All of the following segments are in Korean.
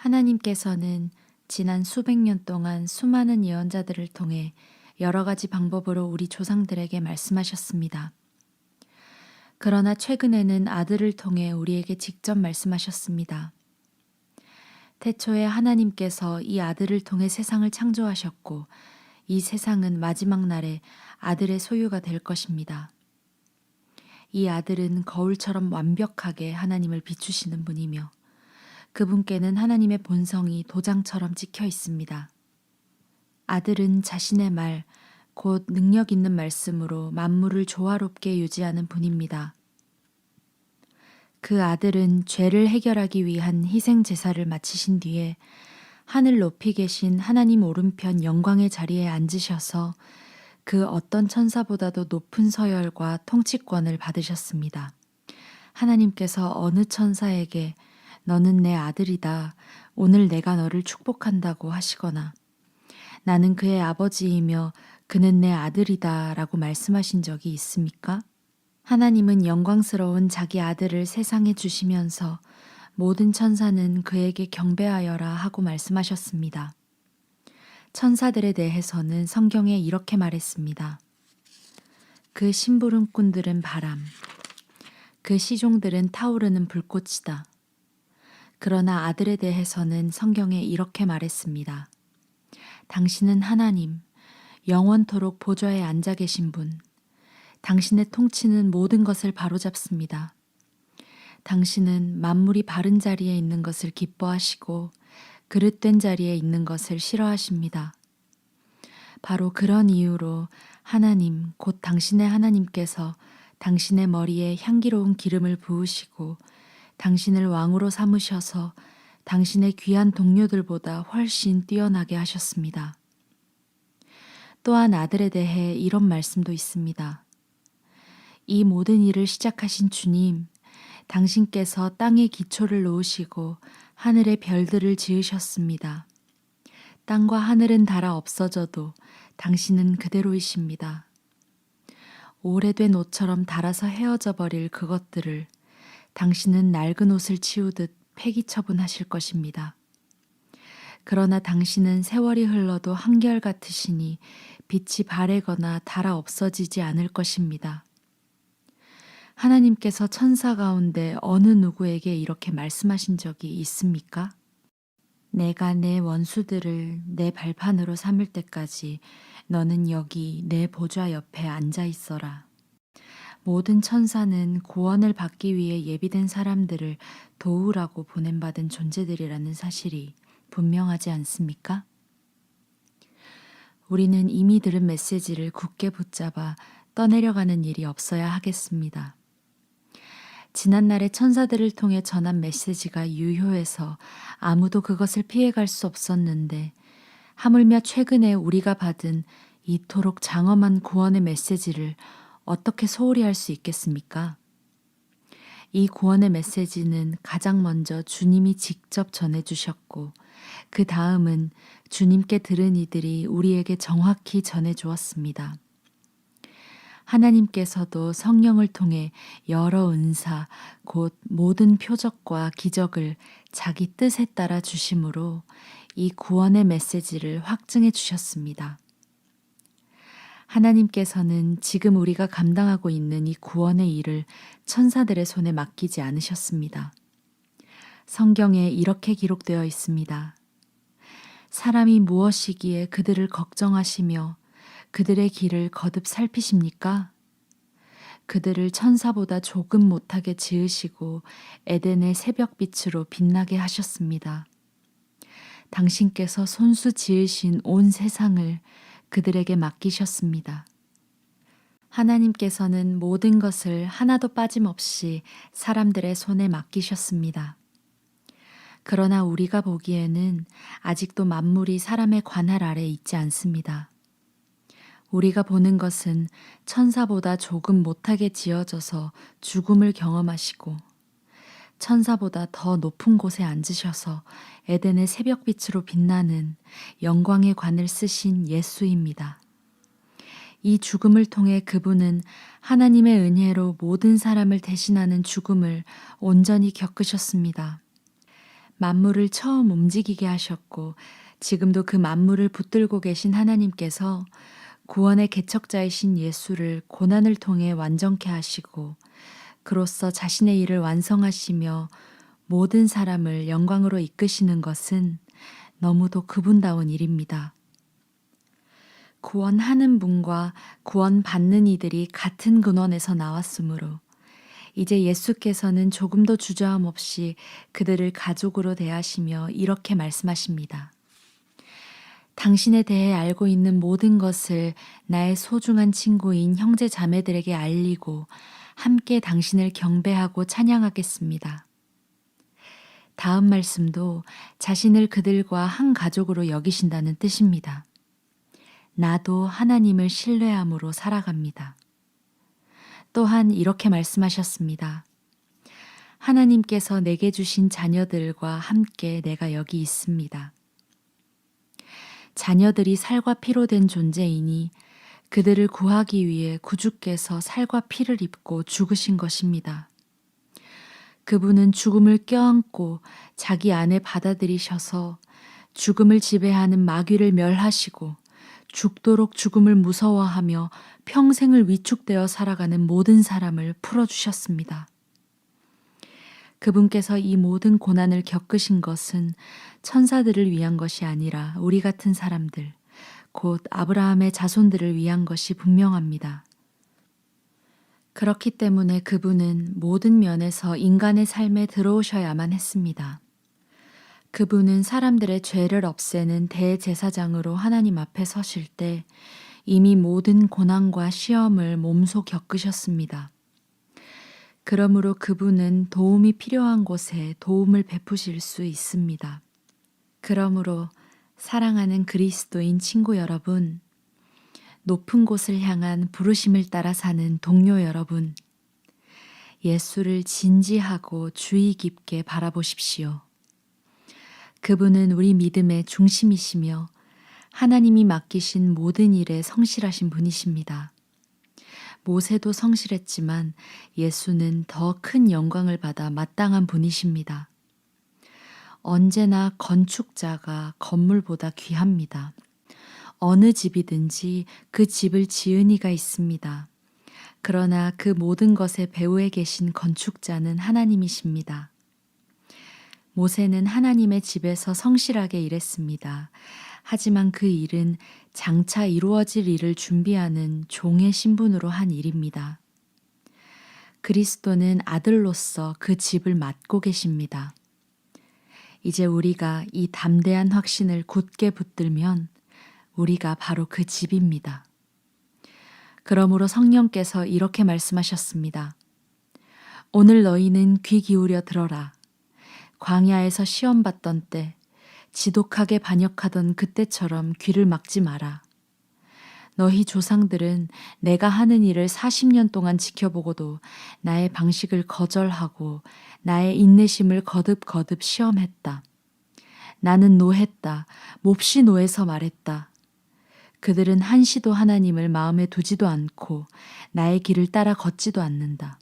하나님께서는 지난 수백 년 동안 수많은 예언자들을 통해 여러 가지 방법으로 우리 조상들에게 말씀하셨습니다. 그러나 최근에는 아들을 통해 우리에게 직접 말씀하셨습니다. 태초에 하나님께서 이 아들을 통해 세상을 창조하셨고, 이 세상은 마지막 날에 아들의 소유가 될 것입니다. 이 아들은 거울처럼 완벽하게 하나님을 비추시는 분이며, 그분께는 하나님의 본성이 도장처럼 찍혀 있습니다. 아들은 자신의 말, 곧 능력 있는 말씀으로 만물을 조화롭게 유지하는 분입니다. 그 아들은 죄를 해결하기 위한 희생 제사를 마치신 뒤에 하늘 높이 계신 하나님 오른편 영광의 자리에 앉으셔서 그 어떤 천사보다도 높은 서열과 통치권을 받으셨습니다. 하나님께서 어느 천사에게 너는 내 아들이다, 오늘 내가 너를 축복한다고 하시거나 나는 그의 아버지이며 그는 내 아들이다 라고 말씀하신 적이 있습니까? 하나님은 영광스러운 자기 아들을 세상에 주시면서 모든 천사는 그에게 경배하여라 하고 말씀하셨습니다. 천사들에 대해서는 성경에 이렇게 말했습니다. 그 심부름꾼들은 바람, 그 시종들은 타오르는 불꽃이다. 그러나 아들에 대해서는 성경에 이렇게 말했습니다. 당신은 하나님, 영원토록 보좌에 앉아 계신 분. 당신의 통치는 모든 것을 바로잡습니다. 당신은 만물이 바른 자리에 있는 것을 기뻐하시고 그릇된 자리에 있는 것을 싫어하십니다. 바로 그런 이유로 하나님, 곧 당신의 하나님께서 당신의 머리에 향기로운 기름을 부으시고 당신을 왕으로 삼으셔서 당신의 귀한 동료들보다 훨씬 뛰어나게 하셨습니다. 또한 아들에 대해 이런 말씀도 있습니다. 이 모든 일을 시작하신 주님, 당신께서 땅의 기초를 놓으시고 하늘의 별들을 지으셨습니다. 땅과 하늘은 닳아 없어져도 당신은 그대로이십니다. 오래된 옷처럼 닳아서 헤어져 버릴 그것들을 당신은 낡은 옷을 치우듯 폐기 처분하실 것입니다. 그러나 당신은 세월이 흘러도 한결같으시니 빛이 바래거나 닳아 없어지지 않을 것입니다. 하나님께서 천사 가운데 어느 누구에게 이렇게 말씀하신 적이 있습니까? 내가 내 원수들을 내 발판으로 삼을 때까지 너는 여기 내 보좌 옆에 앉아 있어라. 모든 천사는 구원을 받기 위해 예비된 사람들을 도우라고 보냄받은 존재들이라는 사실이 분명하지 않습니까? 우리는 이미 들은 메시지를 굳게 붙잡아 떠내려가는 일이 없어야 하겠습니다. 지난날에 천사들을 통해 전한 메시지가 유효해서 아무도 그것을 피해갈 수 없었는데 하물며 최근에 우리가 받은 이토록 장엄한 구원의 메시지를 어떻게 소홀히 할 수 있겠습니까? 이 구원의 메시지는 가장 먼저 주님이 직접 전해주셨고 그 다음은 주님께 들은 이들이 우리에게 정확히 전해주었습니다. 하나님께서도 성령을 통해 여러 은사, 곧 모든 표적과 기적을 자기 뜻에 따라 주심으로 이 구원의 메시지를 확증해 주셨습니다. 하나님께서는 지금 우리가 감당하고 있는 이 구원의 일을 천사들의 손에 맡기지 않으셨습니다. 성경에 이렇게 기록되어 있습니다. 사람이 무엇이기에 그들을 걱정하시며 그들의 길을 거듭 살피십니까? 그들을 천사보다 조금 못하게 지으시고 에덴의 새벽빛으로 빛나게 하셨습니다. 당신께서 손수 지으신 온 세상을 그들에게 맡기셨습니다. 하나님께서는 모든 것을 하나도 빠짐없이 사람들의 손에 맡기셨습니다. 그러나 우리가 보기에는 아직도 만물이 사람의 관할 아래 있지 않습니다. 우리가 보는 것은 천사보다 조금 못하게 지어져서 죽음을 경험하시고 천사보다 더 높은 곳에 앉으셔서 에덴의 새벽빛으로 빛나는 영광의 관을 쓰신 예수입니다. 이 죽음을 통해 그분은 하나님의 은혜로 모든 사람을 대신하는 죽음을 온전히 겪으셨습니다. 만물을 처음 움직이게 하셨고 지금도 그 만물을 붙들고 계신 하나님께서 구원의 개척자이신 예수를 고난을 통해 완전케 하시고 그로써 자신의 일을 완성하시며 모든 사람을 영광으로 이끄시는 것은 너무도 그분다운 일입니다. 구원하는 분과 구원받는 이들이 같은 근원에서 나왔으므로 이제 예수께서는 조금도 주저함 없이 그들을 가족으로 대하시며 이렇게 말씀하십니다. 당신에 대해 알고 있는 모든 것을 나의 소중한 친구인 형제 자매들에게 알리고 함께 당신을 경배하고 찬양하겠습니다. 다음 말씀도 자신을 그들과 한 가족으로 여기신다는 뜻입니다. 나도 하나님을 신뢰함으로 살아갑니다. 또한 이렇게 말씀하셨습니다. 하나님께서 내게 주신 자녀들과 함께 내가 여기 있습니다. 자녀들이 살과 피로 된 존재이니 그들을 구하기 위해 구주께서 살과 피를 입고 죽으신 것입니다. 그분은 죽음을 껴안고 자기 안에 받아들이셔서 죽음을 지배하는 마귀를 멸하시고 죽도록 죽음을 무서워하며 평생을 위축되어 살아가는 모든 사람을 풀어주셨습니다. 그분께서 이 모든 고난을 겪으신 것은 천사들을 위한 것이 아니라 우리 같은 사람들, 곧 아브라함의 자손들을 위한 것이 분명합니다. 그렇기 때문에 그분은 모든 면에서 인간의 삶에 들어오셔야만 했습니다. 그분은 사람들의 죄를 없애는 대제사장으로 하나님 앞에 서실 때 이미 모든 고난과 시험을 몸소 겪으셨습니다. 그러므로 그분은 도움이 필요한 곳에 도움을 베푸실 수 있습니다. 그러므로 사랑하는 그리스도인 친구 여러분, 높은 곳을 향한 부르심을 따라 사는 동료 여러분, 예수를 진지하고 주의 깊게 바라보십시오. 그분은 우리 믿음의 중심이시며 하나님이 맡기신 모든 일에 성실하신 분이십니다. 모세도 성실했지만 예수는 더 큰 영광을 받아 마땅한 분이십니다. 언제나 건축자가 건물보다 귀합니다. 어느 집이든지 그 집을 지은 이가 있습니다. 그러나 그 모든 것의 배후에 계신 건축자는 하나님이십니다. 모세는 하나님의 집에서 성실하게 일했습니다. 하지만 그 일은 장차 이루어질 일을 준비하는 종의 신분으로 한 일입니다. 그리스도는 아들로서 그 집을 맡고 계십니다. 이제 우리가 이 담대한 확신을 굳게 붙들면 우리가 바로 그 집입니다. 그러므로 성령께서 이렇게 말씀하셨습니다. 오늘 너희는 귀 기울여 들어라. 광야에서 시험받던 때, 지독하게 반역하던 그때처럼 귀를 막지 마라. 너희 조상들은 내가 하는 일을 40년 동안 지켜보고도 나의 방식을 거절하고 나의 인내심을 거듭거듭 시험했다. 나는 노했다. 몹시 노해서 말했다. 그들은 한시도 하나님을 마음에 두지도 않고 나의 길을 따라 걷지도 않는다.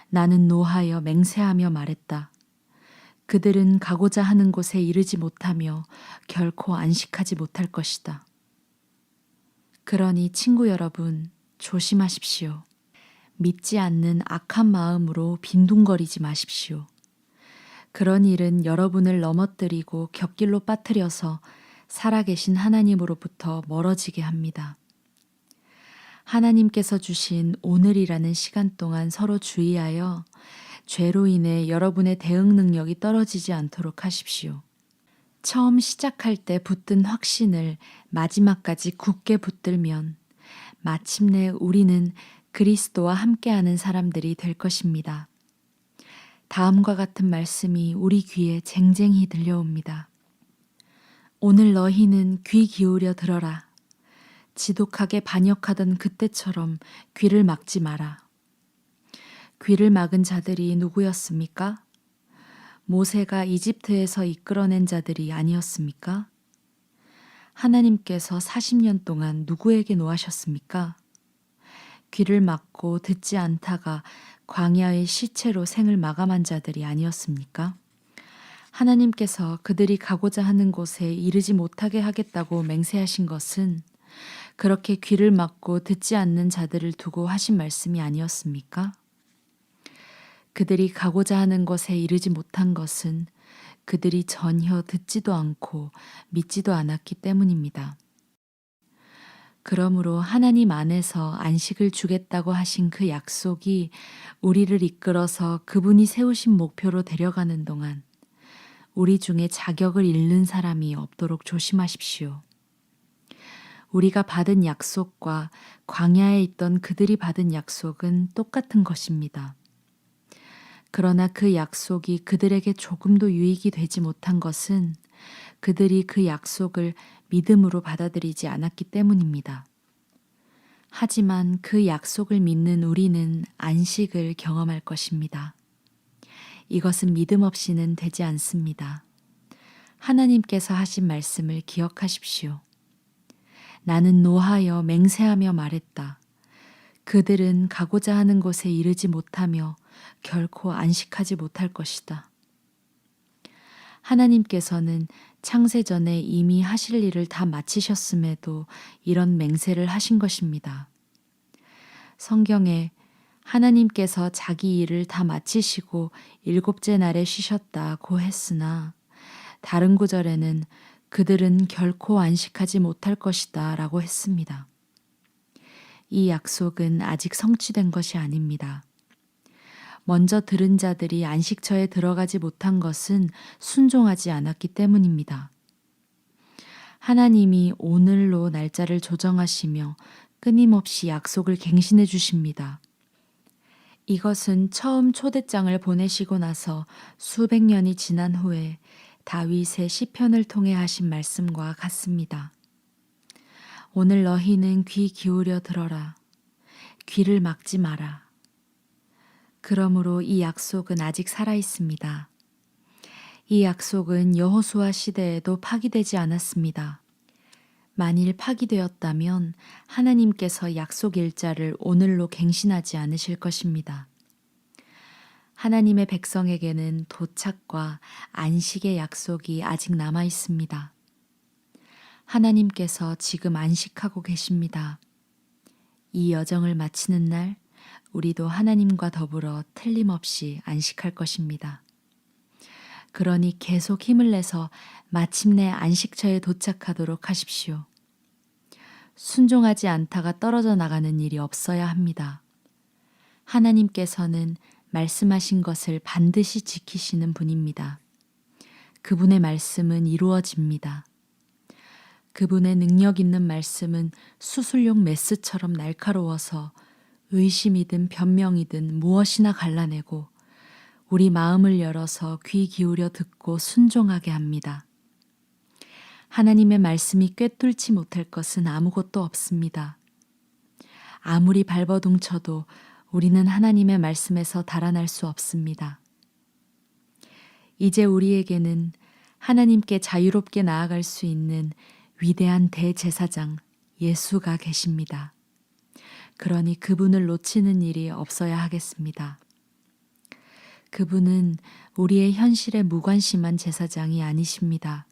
나는 노하여 맹세하며 말했다. 그들은 가고자 하는 곳에 이르지 못하며 결코 안식하지 못할 것이다. 그러니 친구 여러분, 조심하십시오. 믿지 않는 악한 마음으로 빈둥거리지 마십시오. 그런 일은 여러분을 넘어뜨리고 곁길로 빠뜨려서 살아계신 하나님으로부터 멀어지게 합니다. 하나님께서 주신 오늘이라는 시간 동안 서로 주의하여 죄로 인해 여러분의 대응 능력이 떨어지지 않도록 하십시오. 처음 시작할 때 붙든 확신을 마지막까지 굳게 붙들면 마침내 우리는 그리스도와 함께하는 사람들이 될 것입니다. 다음과 같은 말씀이 우리 귀에 쟁쟁히 들려옵니다. 오늘 너희는 귀 기울여 들어라. 지독하게 반역하던 그때처럼 귀를 막지 마라. 귀를 막은 자들이 누구였습니까? 모세가 이집트에서 이끌어낸 자들이 아니었습니까? 하나님께서 40년 동안 누구에게 노하셨습니까? 귀를 막고 듣지 않다가 광야의 시체로 생을 마감한 자들이 아니었습니까? 하나님께서 그들이 가고자 하는 곳에 이르지 못하게 하겠다고 맹세하신 것은 그렇게 귀를 막고 듣지 않는 자들을 두고 하신 말씀이 아니었습니까? 그들이 가고자 하는 것에 이르지 못한 것은 그들이 전혀 듣지도 않고 믿지도 않았기 때문입니다. 그러므로 하나님 안에서 안식을 주겠다고 하신 그 약속이 우리를 이끌어서 그분이 세우신 목표로 데려가는 동안 우리 중에 자격을 잃는 사람이 없도록 조심하십시오. 우리가 받은 약속과 광야에 있던 그들이 받은 약속은 똑같은 것입니다. 그러나 그 약속이 그들에게 조금도 유익이 되지 못한 것은 그들이 그 약속을 믿음으로 받아들이지 않았기 때문입니다. 하지만 그 약속을 믿는 우리는 안식을 경험할 것입니다. 이것은 믿음 없이는 되지 않습니다. 하나님께서 하신 말씀을 기억하십시오. 나는 노하여 맹세하며 말했다. 그들은 가고자 하는 곳에 이르지 못하며 결코 안식하지 못할 것이다. 하나님께서는 창세전에 이미 하실 일을 다 마치셨음에도 이런 맹세를 하신 것입니다. 성경에 하나님께서 자기 일을 다 마치시고 일곱째 날에 쉬셨다고 했으나 다른 구절에는 그들은 결코 안식하지 못할 것이다 라고 했습니다. 이 약속은 아직 성취된 것이 아닙니다. 먼저 들은 자들이 안식처에 들어가지 못한 것은 순종하지 않았기 때문입니다. 하나님이 오늘로 날짜를 조정하시며 끊임없이 약속을 갱신해 주십니다. 이것은 처음 초대장을 보내시고 나서 수백 년이 지난 후에 다윗의 시편을 통해 하신 말씀과 같습니다. 오늘 너희는 귀 기울여 들어라. 귀를 막지 마라. 그러므로 이 약속은 아직 살아 있습니다. 이 약속은 여호수아 시대에도 파기되지 않았습니다. 만일 파기되었다면 하나님께서 약속 일자를 오늘로 갱신하지 않으실 것입니다. 하나님의 백성에게는 도착과 안식의 약속이 아직 남아 있습니다. 하나님께서 지금 안식하고 계십니다. 이 여정을 마치는 날 우리도 하나님과 더불어 틀림없이 안식할 것입니다. 그러니 계속 힘을 내서 마침내 안식처에 도착하도록 하십시오. 순종하지 않다가 떨어져 나가는 일이 없어야 합니다. 하나님께서는 말씀하신 것을 반드시 지키시는 분입니다. 그분의 말씀은 이루어집니다. 그분의 능력 있는 말씀은 수술용 메스처럼 날카로워서 의심이든 변명이든 무엇이나 갈라내고 우리 마음을 열어서 귀 기울여 듣고 순종하게 합니다. 하나님의 말씀이 꿰뚫지 못할 것은 아무것도 없습니다. 아무리 발버둥 쳐도 우리는 하나님의 말씀에서 달아날 수 없습니다. 이제 우리에게는 하나님께 자유롭게 나아갈 수 있는 위대한 대제사장 예수가 계십니다. 그러니 그분을 놓치는 일이 없어야 하겠습니다. 그분은 우리의 현실에 무관심한 제사장이 아니십니다.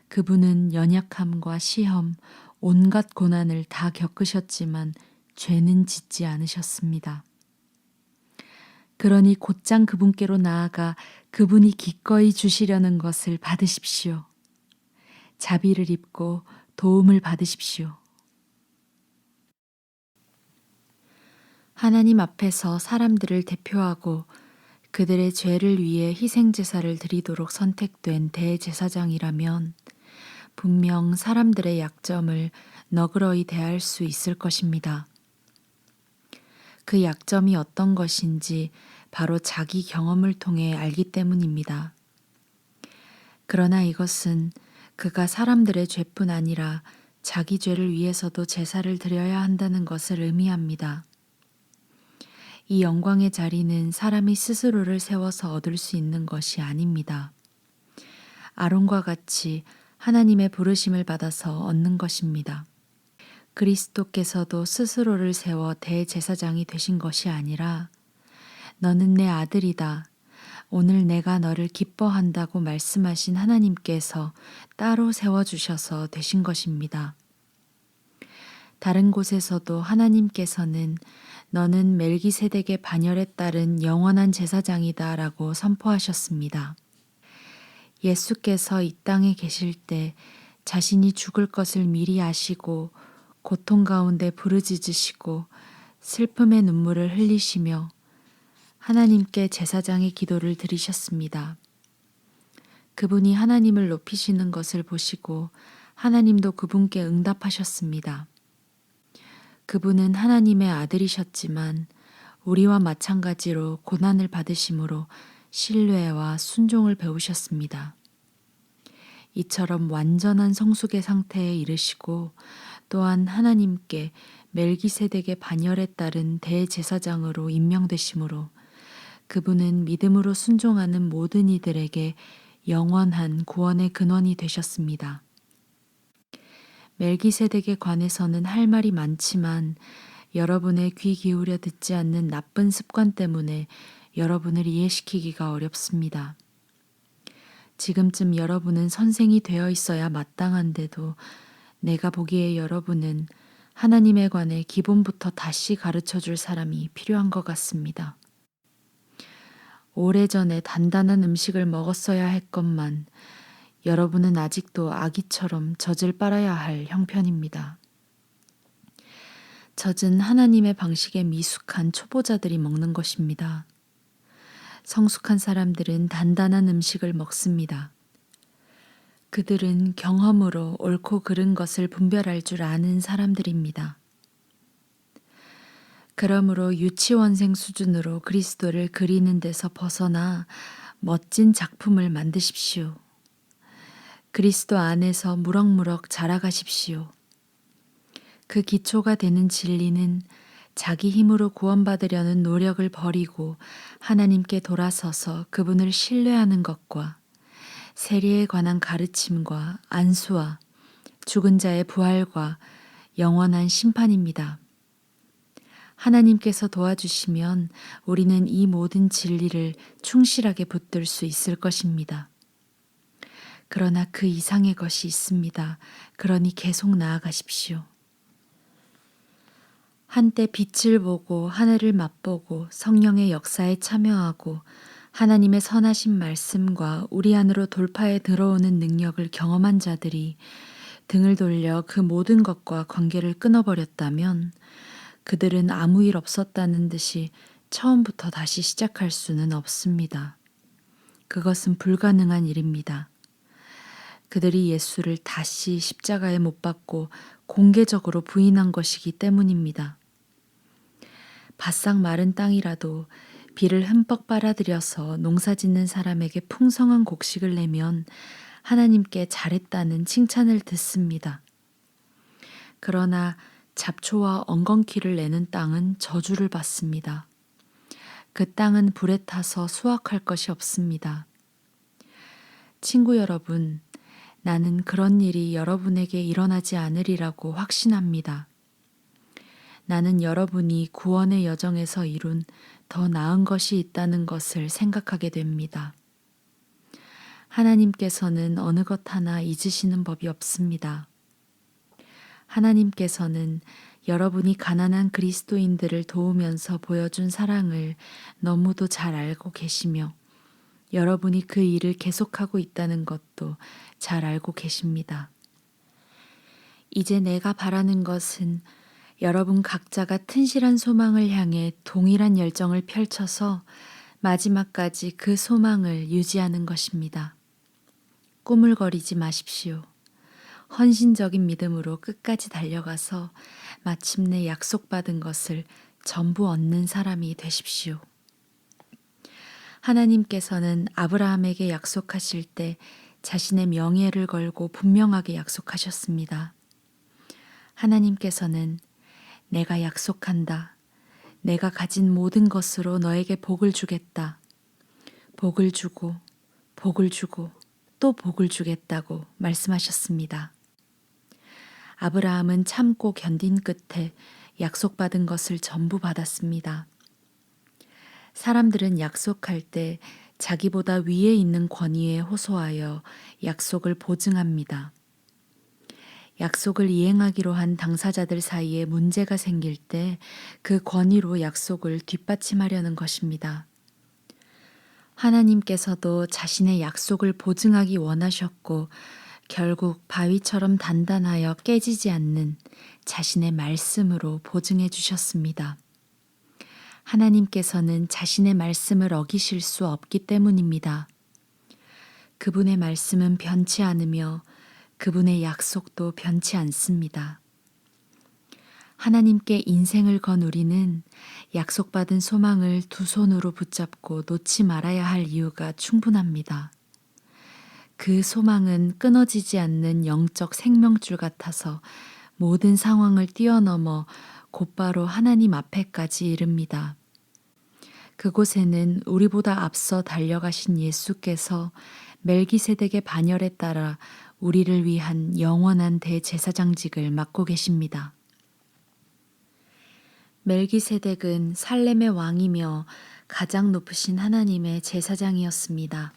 그분은 연약함과 시험, 온갖 고난을 다 겪으셨지만 죄는 짓지 않으셨습니다. 그러니 곧장 그분께로 나아가 그분이 기꺼이 주시려는 것을 받으십시오. 자비를 입고 도움을 받으십시오. 하나님 앞에서 사람들을 대표하고 그들의 죄를 위해 희생제사를 드리도록 선택된 대제사장이라면 분명 사람들의 약점을 너그러이 대할 수 있을 것입니다. 그 약점이 어떤 것인지 바로 자기 경험을 통해 알기 때문입니다. 그러나 이것은 그가 사람들의 죄뿐 아니라 자기 죄를 위해서도 제사를 드려야 한다는 것을 의미합니다. 이 영광의 자리는 사람이 스스로를 세워서 얻을 수 있는 것이 아닙니다. 아론과 같이 하나님의 부르심을 받아서 얻는 것입니다. 그리스도께서도 스스로를 세워 대제사장이 되신 것이 아니라 너는 내 아들이다. 오늘 내가 너를 기뻐한다고 말씀하신 하나님께서 따로 세워주셔서 되신 것입니다. 다른 곳에서도 하나님께서는 너는 멜기세덱의 반열에 따른 영원한 제사장이다 라고 선포하셨습니다. 예수께서 이 땅에 계실 때 자신이 죽을 것을 미리 아시고 고통 가운데 부르짖으시고 슬픔의 눈물을 흘리시며 하나님께 제사장의 기도를 드리셨습니다. 그분이 하나님을 높이시는 것을 보시고 하나님도 그분께 응답하셨습니다. 그분은 하나님의 아들이셨지만 우리와 마찬가지로 고난을 받으심으로 신뢰와 순종을 배우셨습니다. 이처럼 완전한 성숙의 상태에 이르시고 또한 하나님께 멜기세덱의 반열에 따른 대제사장으로 임명되심으로 그분은 믿음으로 순종하는 모든 이들에게 영원한 구원의 근원이 되셨습니다. 멜기세덱에 관해서는 할 말이 많지만 여러분의 귀 기울여 듣지 않는 나쁜 습관 때문에 여러분을 이해시키기가 어렵습니다. 지금쯤 여러분은 선생이 되어 있어야 마땅한데도 내가 보기에 여러분은 하나님에 관해 기본부터 다시 가르쳐 줄 사람이 필요한 것 같습니다. 오래전에 단단한 음식을 먹었어야 했건만 여러분은 아직도 아기처럼 젖을 빨아야 할 형편입니다. 젖은 하나님의 방식에 미숙한 초보자들이 먹는 것입니다. 성숙한 사람들은 단단한 음식을 먹습니다. 그들은 경험으로 옳고 그른 것을 분별할 줄 아는 사람들입니다. 그러므로 유치원생 수준으로 그리스도를 그리는 데서 벗어나 멋진 작품을 만드십시오. 그리스도 안에서 무럭무럭 자라가십시오. 그 기초가 되는 진리는 자기 힘으로 구원받으려는 노력을 버리고 하나님께 돌아서서 그분을 신뢰하는 것과 세리에 관한 가르침과 안수와 죽은 자의 부활과 영원한 심판입니다. 하나님께서 도와주시면 우리는 이 모든 진리를 충실하게 붙들 수 있을 것입니다. 그러나 그 이상의 것이 있습니다. 그러니 계속 나아가십시오. 한때 빛을 보고 하늘을 맛보고 성령의 역사에 참여하고 하나님의 선하신 말씀과 우리 안으로 돌파해 들어오는 능력을 경험한 자들이 등을 돌려 그 모든 것과 관계를 끊어버렸다면 그들은 아무 일 없었다는 듯이 처음부터 다시 시작할 수는 없습니다. 그것은 불가능한 일입니다. 그들이 예수를 다시 십자가에 못 박고 공개적으로 부인한 것이기 때문입니다. 바싹 마른 땅이라도 비를 흠뻑 빨아들여서 농사 짓는 사람에게 풍성한 곡식을 내면 하나님께 잘했다는 칭찬을 듣습니다. 그러나 잡초와 엉겅퀴를 내는 땅은 저주를 받습니다. 그 땅은 불에 타서 수확할 것이 없습니다. 친구 여러분, 나는 그런 일이 여러분에게 일어나지 않으리라고 확신합니다. 나는 여러분이 구원의 여정에서 이룬 더 나은 것이 있다는 것을 생각하게 됩니다. 하나님께서는 어느 것 하나 잊으시는 법이 없습니다. 하나님께서는 여러분이 가난한 그리스도인들을 도우면서 보여준 사랑을 너무도 잘 알고 계시며 여러분이 그 일을 계속하고 있다는 것도 잘 알고 계십니다. 이제 내가 바라는 것은 여러분 각자가 튼실한 소망을 향해 동일한 열정을 펼쳐서 마지막까지 그 소망을 유지하는 것입니다. 꾸물거리지 마십시오. 헌신적인 믿음으로 끝까지 달려가서 마침내 약속받은 것을 전부 얻는 사람이 되십시오. 하나님께서는 아브라함에게 약속하실 때 자신의 명예를 걸고 분명하게 약속하셨습니다. 하나님께서는 내가 약속한다. 내가 가진 모든 것으로 너에게 복을 주겠다. 복을 주고 또 복을 주겠다고 말씀하셨습니다. 아브라함은 참고 견딘 끝에 약속받은 것을 전부 받았습니다. 사람들은 약속할 때 자기보다 위에 있는 권위에 호소하여 약속을 보증합니다. 약속을 이행하기로 한 당사자들 사이에 문제가 생길 때 그 권위로 약속을 뒷받침하려는 것입니다. 하나님께서도 자신의 약속을 보증하기 원하셨고 결국 바위처럼 단단하여 깨지지 않는 자신의 말씀으로 보증해 주셨습니다. 하나님께서는 자신의 말씀을 어기실 수 없기 때문입니다. 그분의 말씀은 변치 않으며 그분의 약속도 변치 않습니다. 하나님께 인생을 건 우리는 약속받은 소망을 두 손으로 붙잡고 놓지 말아야 할 이유가 충분합니다. 그 소망은 끊어지지 않는 영적 생명줄 같아서 모든 상황을 뛰어넘어 곧바로 하나님 앞에까지 이릅니다. 그곳에는 우리보다 앞서 달려가신 예수께서 멜기세덱의 반열에 따라 우리를 위한 영원한 대제사장직을 맡고 계십니다. 멜기세덱은 살렘의 왕이며 가장 높으신 하나님의 제사장이었습니다.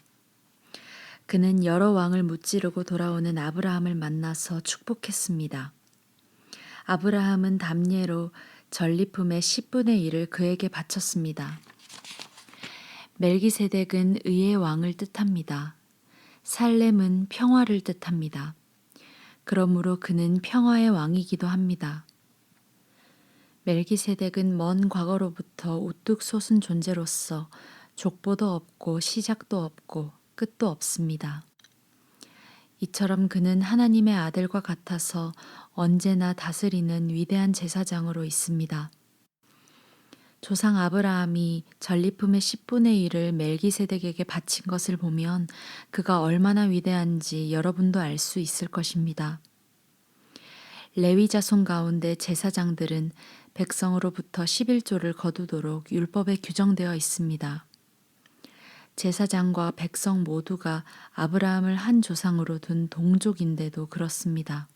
그는 여러 왕을 무찌르고 돌아오는 아브라함을 만나서 축복했습니다. 아브라함은 담례로 전리품의 10분의 1을 그에게 바쳤습니다. 멜기세덱은 의의 왕을 뜻합니다. 살렘은 평화를 뜻합니다. 그러므로 그는 평화의 왕이기도 합니다. 멜기세덱은 먼 과거로부터 우뚝 솟은 존재로서 족보도 없고 시작도 없고 끝도 없습니다. 이처럼 그는 하나님의 아들과 같아서 언제나 다스리는 위대한 제사장으로 있습니다. 조상 아브라함이 전리품의 10분의 1을 멜기세덱에게 바친 것을 보면 그가 얼마나 위대한지 여러분도 알 수 있을 것입니다. 레위 자손 가운데 제사장들은 백성으로부터 11조를 거두도록 율법에 규정되어 있습니다. 제사장과 백성 모두가 아브라함을 한 조상으로 둔 동족인데도 그렇습니다.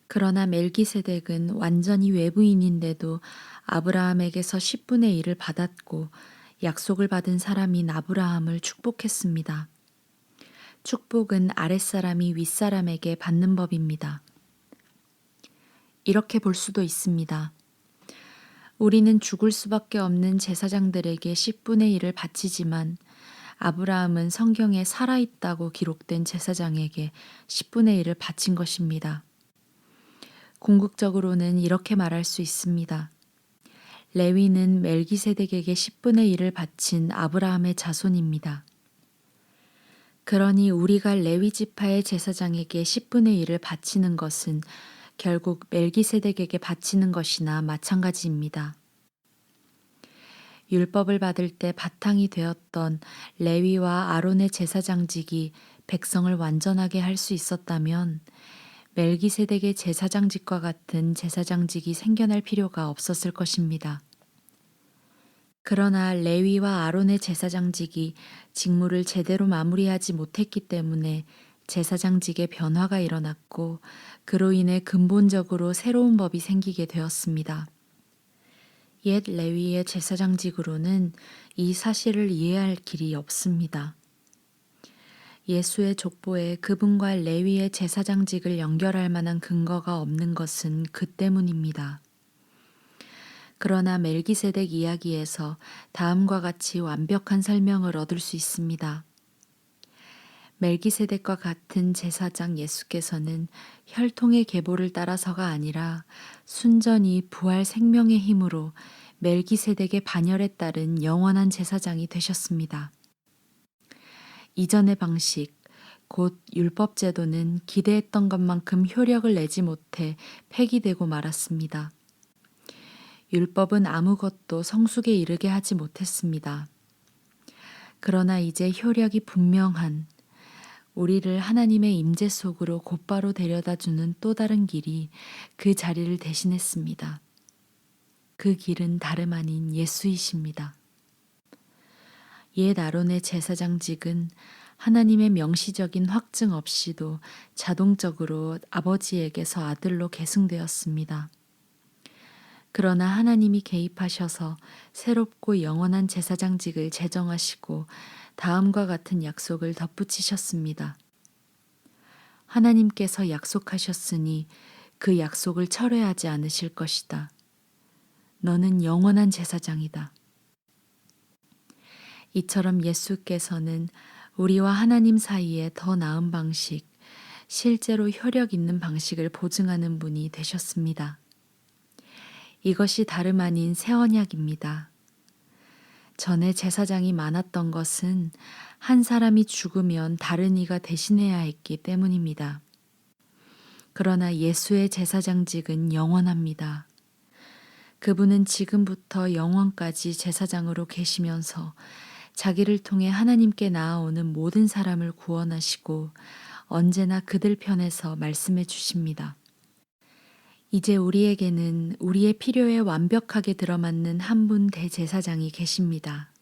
그러나 멜기세덱은 완전히 외부인인데도 아브라함에게서 10분의 1을 받았고 약속을 받은 사람인 아브라함을 축복했습니다. 축복은 아랫사람이 윗사람에게 받는 법입니다. 이렇게 볼 수도 있습니다. 우리는 죽을 수밖에 없는 제사장들에게 10분의 1을 바치지만 아브라함은 성경에 살아있다고 기록된 제사장에게 10분의 1을 바친 것입니다. 궁극적으로는 이렇게 말할 수 있습니다. 레위는 멜기세덱에게 10분의 1을 바친 아브라함의 자손입니다. 그러니 우리가 레위 지파의 제사장에게 10분의 1을 바치는 것은 결국 멜기세덱에게 바치는 것이나 마찬가지입니다. 율법을 받을 때 바탕이 되었던 레위와 아론의 제사장직이 백성을 완전하게 할 수 있었다면 멜기세덱의 제사장직과 같은 제사장직이 생겨날 필요가 없었을 것입니다. 그러나 레위와 아론의 제사장직이 직무를 제대로 마무리하지 못했기 때문에 제사장직에 변화가 일어났고 그로 인해 근본적으로 새로운 법이 생기게 되었습니다. 옛 레위의 제사장직으로는 이 사실을 이해할 길이 없습니다. 예수의 족보에 그분과 레위의 제사장직을 연결할 만한 근거가 없는 것은 그 때문입니다. 그러나 멜기세덱 이야기에서 다음과 같이 완벽한 설명을 얻을 수 있습니다. 멜기세덱과 같은 제사장 예수께서는 혈통의 계보를 따라서가 아니라 순전히 부활 생명의 힘으로 멜기세덱의 반열에 따른 영원한 제사장이 되셨습니다. 이전의 방식, 곧 율법 제도는 기대했던 것만큼 효력을 내지 못해 폐기되고 말았습니다. 율법은 아무것도 성숙에 이르게 하지 못했습니다. 그러나 이제 효력이 분명한 우리를 하나님의 임재 속으로 곧바로 데려다주는 또 다른 길이 그 자리를 대신했습니다. 그 길은 다름 아닌 예수이십니다. 옛 아론의 제사장직은 하나님의 명시적인 확증 없이도 자동적으로 아버지에게서 아들로 계승되었습니다. 그러나 하나님이 개입하셔서 새롭고 영원한 제사장직을 제정하시고 다음과 같은 약속을 덧붙이셨습니다. 하나님께서 약속하셨으니 그 약속을 철회하지 않으실 것이다. 너는 영원한 제사장이다. 이처럼 예수께서는 우리와 하나님 사이에 더 나은 방식, 실제로 효력 있는 방식을 보증하는 분이 되셨습니다. 이것이 다름 아닌 새 언약입니다. 전에 제사장이 많았던 것은 한 사람이 죽으면 다른 이가 대신해야 했기 때문입니다. 그러나 예수의 제사장직은 영원합니다. 그분은 지금부터 영원까지 제사장으로 계시면서 자기를 통해 하나님께 나아오는 모든 사람을 구원하시고 언제나 그들 편에서 말씀해 주십니다. 이제 우리에게는 우리의 필요에 완벽하게 들어맞는 한 분 대제사장이 계십니다.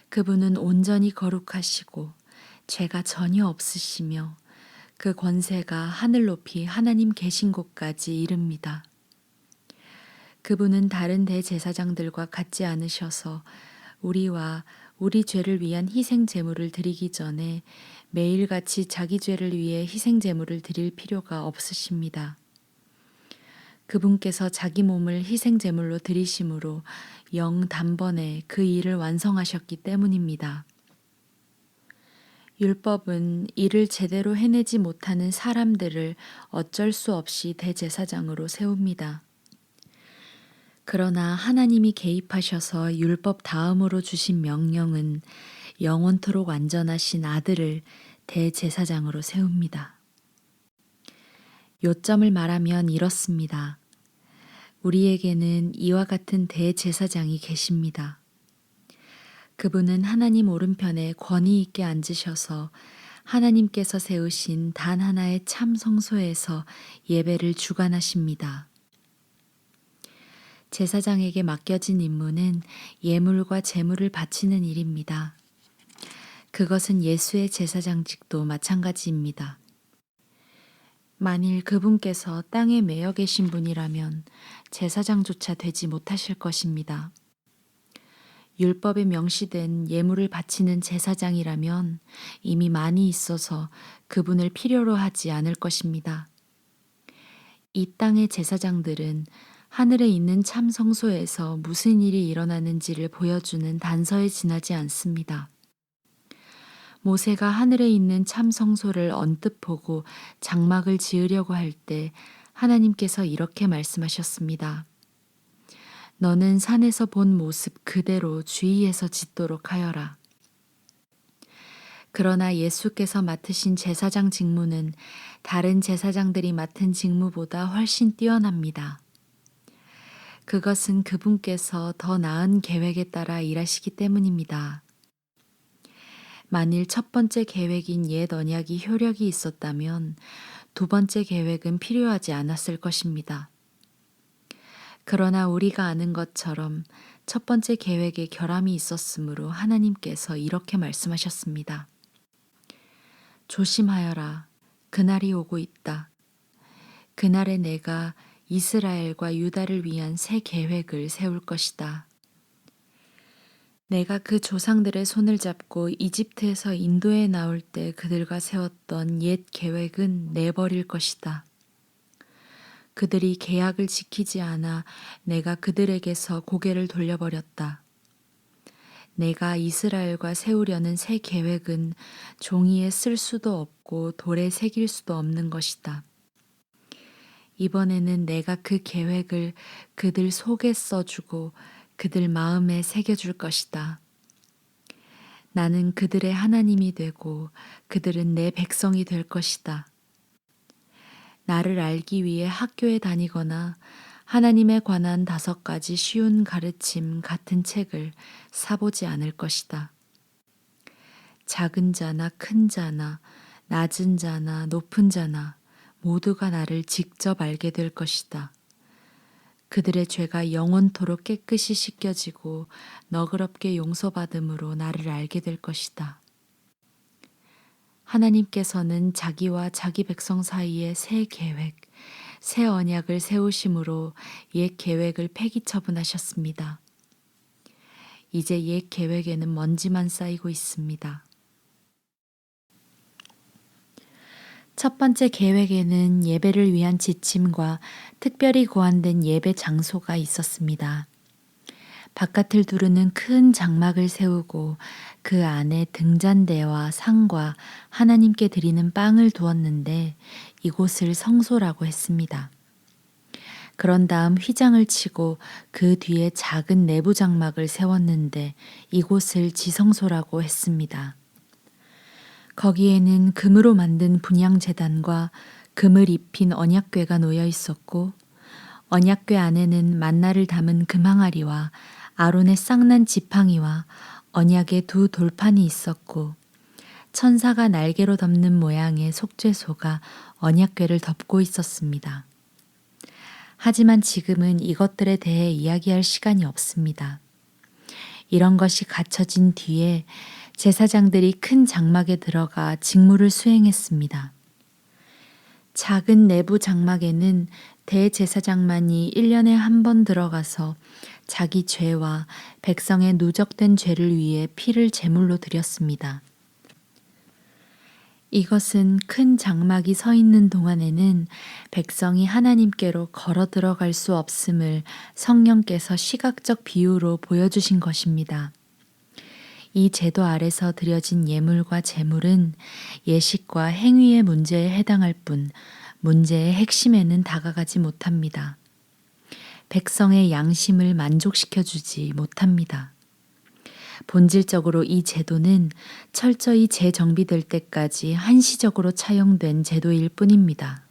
그분은 온전히 거룩하시고 죄가 전혀 없으시며 그 권세가 하늘 높이 하나님 계신 곳까지 이릅니다. 그분은 다른 대제사장들과 같지 않으셔서 우리와 우리 죄를 위한 희생 제물을 드리기 전에 매일같이 자기 죄를 위해 희생 제물을 드릴 필요가 없으십니다. 그분께서 자기 몸을 희생 제물로 드리심으로 영 단번에 그 일을 완성하셨기 때문입니다. 율법은 이를 제대로 해내지 못하는 사람들을 어쩔 수 없이 대제사장으로 세웁니다. 그러나 하나님이 개입하셔서 율법 다음으로 주신 명령은 영원토록 완전하신 아들을 대제사장으로 세웁니다. 요점을 말하면 이렇습니다. 우리에게는 이와 같은 대제사장이 계십니다. 그분은 하나님 오른편에 권위 있게 앉으셔서 하나님께서 세우신 단 하나의 참 성소에서 예배를 주관하십니다. 제사장에게 맡겨진 임무는 예물과 제물을 바치는 일입니다. 그것은 예수의 제사장직도 마찬가지입니다. 만일 그분께서 땅에 매여 계신 분이라면 제사장조차 되지 못하실 것입니다. 율법에 명시된 예물을 바치는 제사장이라면 이미 많이 있어서 그분을 필요로 하지 않을 것입니다. 이 땅의 제사장들은 하늘에 있는 참 성소에서 무슨 일이 일어나는지를 보여주는 단서에 지나지 않습니다. 모세가 하늘에 있는 참 성소를 언뜻 보고 장막을 지으려고 할 때 하나님께서 이렇게 말씀하셨습니다. 너는 산에서 본 모습 그대로 주위에서 짓도록 하여라. 그러나 예수께서 맡으신 제사장 직무는 다른 제사장들이 맡은 직무보다 훨씬 뛰어납니다. 그것은 그분께서 더 나은 계획에 따라 일하시기 때문입니다. 만일 첫 번째 계획인 옛 언약이 효력이 있었다면 두 번째 계획은 필요하지 않았을 것입니다. 그러나 우리가 아는 것처럼 첫 번째 계획에 결함이 있었으므로 하나님께서 이렇게 말씀하셨습니다. 조심하여라. 그날이 오고 있다. 그날에 내가 이스라엘과 유다를 위한 새 계획을 세울 것이다. 내가 그 조상들의 손을 잡고 이집트에서 인도에 나올 때 그들과 세웠던 옛 계획은 내버릴 것이다. 그들이 계약을 지키지 않아 내가 그들에게서 고개를 돌려버렸다. 내가 이스라엘과 세우려는 새 계획은 종이에 쓸 수도 없고 돌에 새길 수도 없는 것이다. 이번에는 내가 그 계획을 그들 속에 써주고 그들 마음에 새겨줄 것이다. 나는 그들의 하나님이 되고 그들은 내 백성이 될 것이다. 나를 알기 위해 학교에 다니거나 하나님에 관한 5가지 쉬운 가르침 같은 책을 사보지 않을 것이다. 작은 자나 큰 자나 낮은 자나 높은 자나 모두가 나를 직접 알게 될 것이다. 그들의 죄가 영원토록 깨끗이 씻겨지고 너그럽게 용서받음으로 나를 알게 될 것이다. 하나님께서는 자기와 자기 백성 사이에 새 계획, 새 언약을 세우심으로 옛 계획을 폐기 처분하셨습니다. 이제 옛 계획에는 먼지만 쌓이고 있습니다. 첫 번째 계획에는 예배를 위한 지침과 특별히 고안된 예배 장소가 있었습니다. 바깥을 두르는 큰 장막을 세우고 그 안에 등잔대와 상과 하나님께 드리는 빵을 두었는데 이곳을 성소라고 했습니다. 그런 다음 휘장을 치고 그 뒤에 작은 내부 장막을 세웠는데 이곳을 지성소라고 했습니다. 거기에는 금으로 만든 분향제단과 금을 입힌 언약궤가 놓여 있었고 언약궤 안에는 만나를 담은 금항아리와 아론의 쌍난 지팡이와 언약의 두 돌판이 있었고 천사가 날개로 덮는 모양의 속죄소가 언약궤를 덮고 있었습니다. 하지만 지금은 이것들에 대해 이야기할 시간이 없습니다. 이런 것이 갖춰진 뒤에 제사장들이 큰 장막에 들어가 직무를 수행했습니다. 작은 내부 장막에는 대제사장만이 1년에 한 번 들어가서 자기 죄와 백성의 누적된 죄를 위해 피를 제물로 드렸습니다. 이것은 큰 장막이 서 있는 동안에는 백성이 하나님께로 걸어 들어갈 수 없음을 성령께서 시각적 비유로 보여주신 것입니다. 이 제도 아래서 드려진 예물과 제물은 예식과 행위의 문제에 해당할 뿐 문제의 핵심에는 다가가지 못합니다. 백성의 양심을 만족시켜주지 못합니다. 본질적으로 이 제도는 철저히 재정비될 때까지 한시적으로 차용된 제도일 뿐입니다.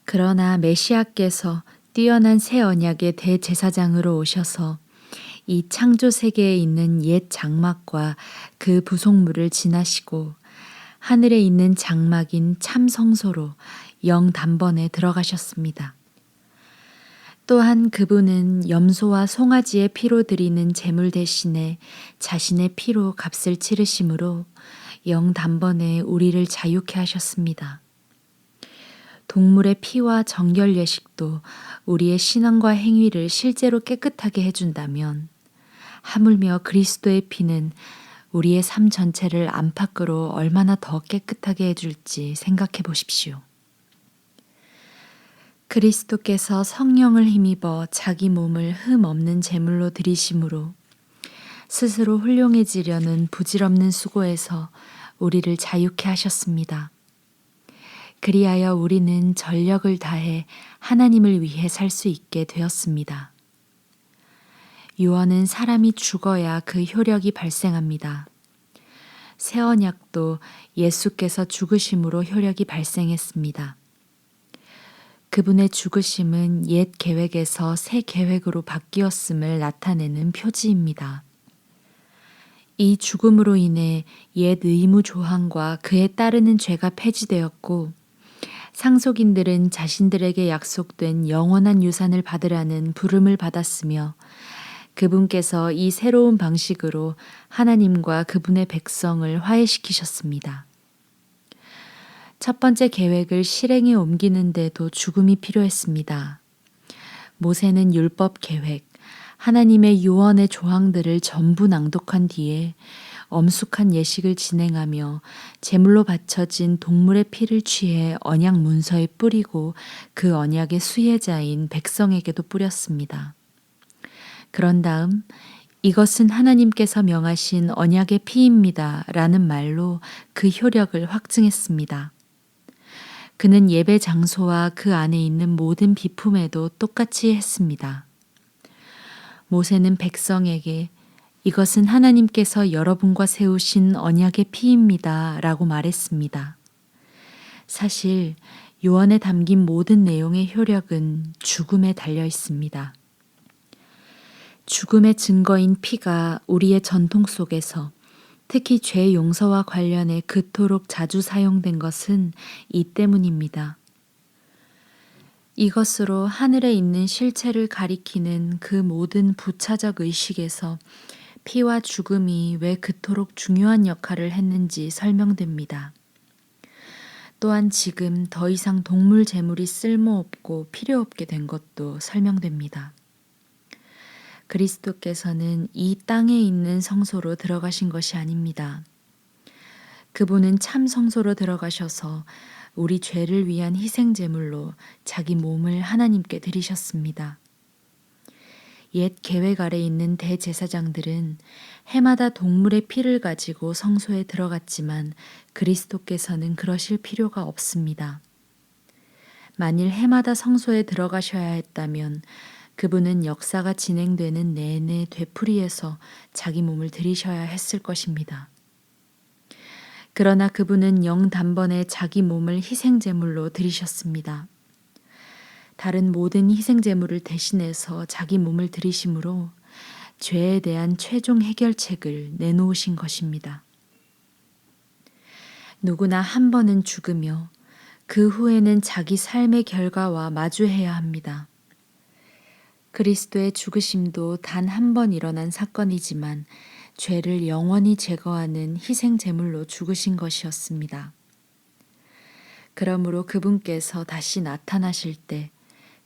그러나 메시아께서 뛰어난 새 언약의 대제사장으로 오셔서 이 창조 세계에 있는 옛 장막과 그 부속물을 지나시고 하늘에 있는 장막인 참 성소로 영 단번에 들어가셨습니다. 또한 그분은 염소와 송아지의 피로 드리는 제물 대신에 자신의 피로 값을 치르심으로 영 단번에 우리를 자유케 하셨습니다. 동물의 피와 정결 예식도 우리의 신앙과 행위를 실제로 깨끗하게 해준다면 하물며 그리스도의 피는 우리의 삶 전체를 안팎으로 얼마나 더 깨끗하게 해줄지 생각해 보십시오. 그리스도께서 성령을 힘입어 자기 몸을 흠 없는 제물로 드리심으로 스스로 훌륭해지려는 부질없는 수고에서 우리를 자유케 하셨습니다. 그리하여 우리는 전력을 다해 하나님을 위해 살 수 있게 되었습니다. 유언은 사람이 죽어야 그 효력이 발생합니다. 새 언약도 예수께서 죽으심으로 효력이 발생했습니다. 그분의 죽으심은 옛 계획에서 새 계획으로 바뀌었음을 나타내는 표지입니다. 이 죽음으로 인해 옛 의무 조항과 그에 따르는 죄가 폐지되었고 상속인들은 자신들에게 약속된 영원한 유산을 받으라는 부름을 받았으며 그분께서 이 새로운 방식으로 하나님과 그분의 백성을 화해시키셨습니다. 첫 번째 계획을 실행에 옮기는데도 죽음이 필요했습니다. 모세는 율법 계획, 하나님의 유언의 조항들을 전부 낭독한 뒤에 엄숙한 예식을 진행하며 제물로 바쳐진 동물의 피를 취해 언약 문서에 뿌리고 그 언약의 수혜자인 백성에게도 뿌렸습니다. 그런 다음 이것은 하나님께서 명하신 언약의 피입니다 라는 말로 그 효력을 확증했습니다. 그는 예배 장소와 그 안에 있는 모든 비품에도 똑같이 했습니다. 모세는 백성에게 이것은 하나님께서 여러분과 세우신 언약의 피입니다 라고 말했습니다. 사실 요한에 담긴 모든 내용의 효력은 죽음에 달려 있습니다. 죽음의 증거인 피가 우리의 전통 속에서 특히 죄 용서와 관련해 그토록 자주 사용된 것은 이 때문입니다. 이것으로 하늘에 있는 실체를 가리키는 그 모든 부차적 의식에서 피와 죽음이 왜 그토록 중요한 역할을 했는지 설명됩니다. 또한 지금 더 이상 동물 제물이 쓸모없고 필요 없게 된 것도 설명됩니다. 그리스도께서는 이 땅에 있는 성소로 들어가신 것이 아닙니다. 그분은 참 성소로 들어가셔서 우리 죄를 위한 희생 제물로 자기 몸을 하나님께 드리셨습니다. 옛 계획 아래 있는 대제사장들은 해마다 동물의 피를 가지고 성소에 들어갔지만 그리스도께서는 그러실 필요가 없습니다. 만일 해마다 성소에 들어가셔야 했다면 그분은 역사가 진행되는 내내 되풀이해서 자기 몸을 드리셔야 했을 것입니다. 그러나 그분은 영단번에 자기 몸을 희생제물로 드리셨습니다. 다른 모든 희생제물을 대신해서 자기 몸을 드리심으로 죄에 대한 최종 해결책을 내놓으신 것입니다. 누구나 한 번은 죽으며 그 후에는 자기 삶의 결과와 마주해야 합니다. 그리스도의 죽으심도 단 한 번 일어난 사건이지만 죄를 영원히 제거하는 희생제물로 죽으신 것이었습니다. 그러므로 그분께서 다시 나타나실 때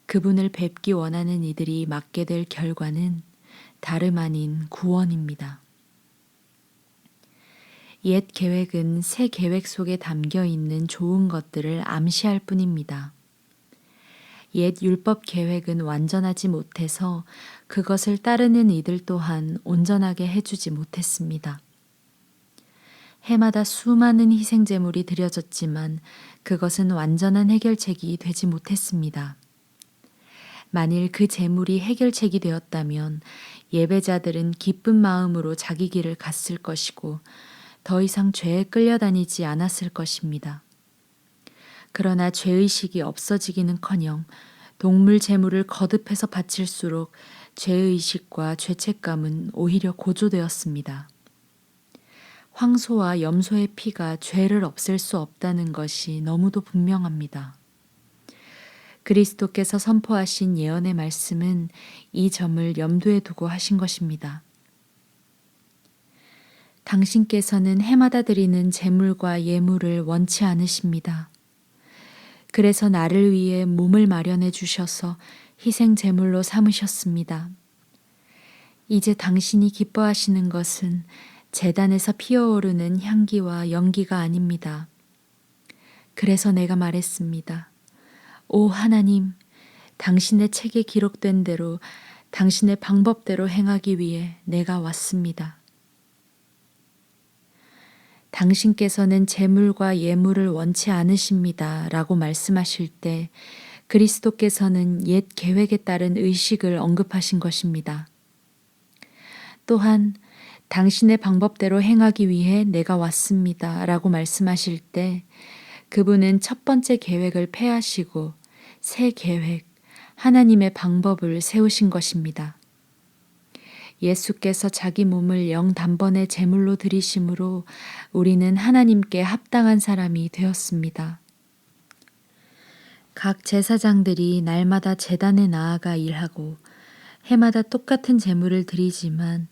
그분을 뵙기 원하는 이들이 맞게 될 결과는 다름 아닌 구원입니다. 옛 계획은 새 계획 속에 담겨 있는 좋은 것들을 암시할 뿐입니다. 옛 율법 계획은 완전하지 못해서 그것을 따르는 이들 또한 온전하게 해주지 못했습니다. 해마다 수많은 희생제물이 드려졌지만 그것은 완전한 해결책이 되지 못했습니다. 만일 그 제물이 해결책이 되었다면 예배자들은 기쁜 마음으로 자기 길을 갔을 것이고 더 이상 죄에 끌려다니지 않았을 것입니다. 그러나 죄의식이 없어지기는커녕 동물 제물을 거듭해서 바칠수록 죄의식과 죄책감은 오히려 고조되었습니다. 황소와 염소의 피가 죄를 없앨 수 없다는 것이 너무도 분명합니다. 그리스도께서 선포하신 예언의 말씀은 이 점을 염두에 두고 하신 것입니다. 당신께서는 해마다 드리는 제물과 예물을 원치 않으십니다. 그래서 나를 위해 몸을 마련해 주셔서 희생 제물로 삼으셨습니다. 이제 당신이 기뻐하시는 것은 제단에서 피어오르는 향기와 연기가 아닙니다. 그래서 내가 말했습니다. 오 하나님, 당신의 책에 기록된 대로 당신의 방법대로 행하기 위해 내가 왔습니다. 당신께서는 제물과 예물을 원치 않으십니다. 라고 말씀하실 때 그리스도께서는 옛 계획에 따른 의식을 언급하신 것입니다. 또한 당신의 방법대로 행하기 위해 내가 왔습니다. 라고 말씀하실 때 그분은 첫 번째 계획을 폐하시고 새 계획, 하나님의 방법을 세우신 것입니다. 예수께서 자기 몸을 영단번에 제물로 드리심으로 우리는 하나님께 합당한 사람이 되었습니다. 각 제사장들이 날마다 제단에 나아가 일하고 해마다 똑같은 제물을 드리지만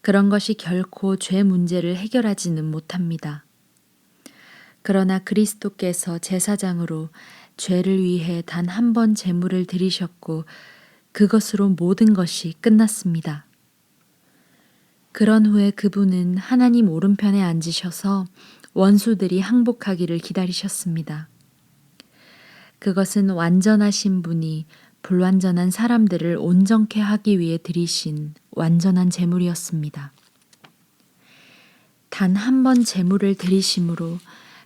그런 것이 결코 죄 문제를 해결하지는 못합니다. 그러나 그리스도께서 제사장으로 죄를 위해 단 한 번 제물을 드리셨고 그것으로 모든 것이 끝났습니다. 그런 후에 그분은 하나님 오른편에 앉으셔서 원수들이 항복하기를 기다리셨습니다. 그것은 완전하신 분이 불완전한 사람들을 온전케 하기 위해 드리신 완전한 제물이었습니다. 단 한 번 제물을 드리심으로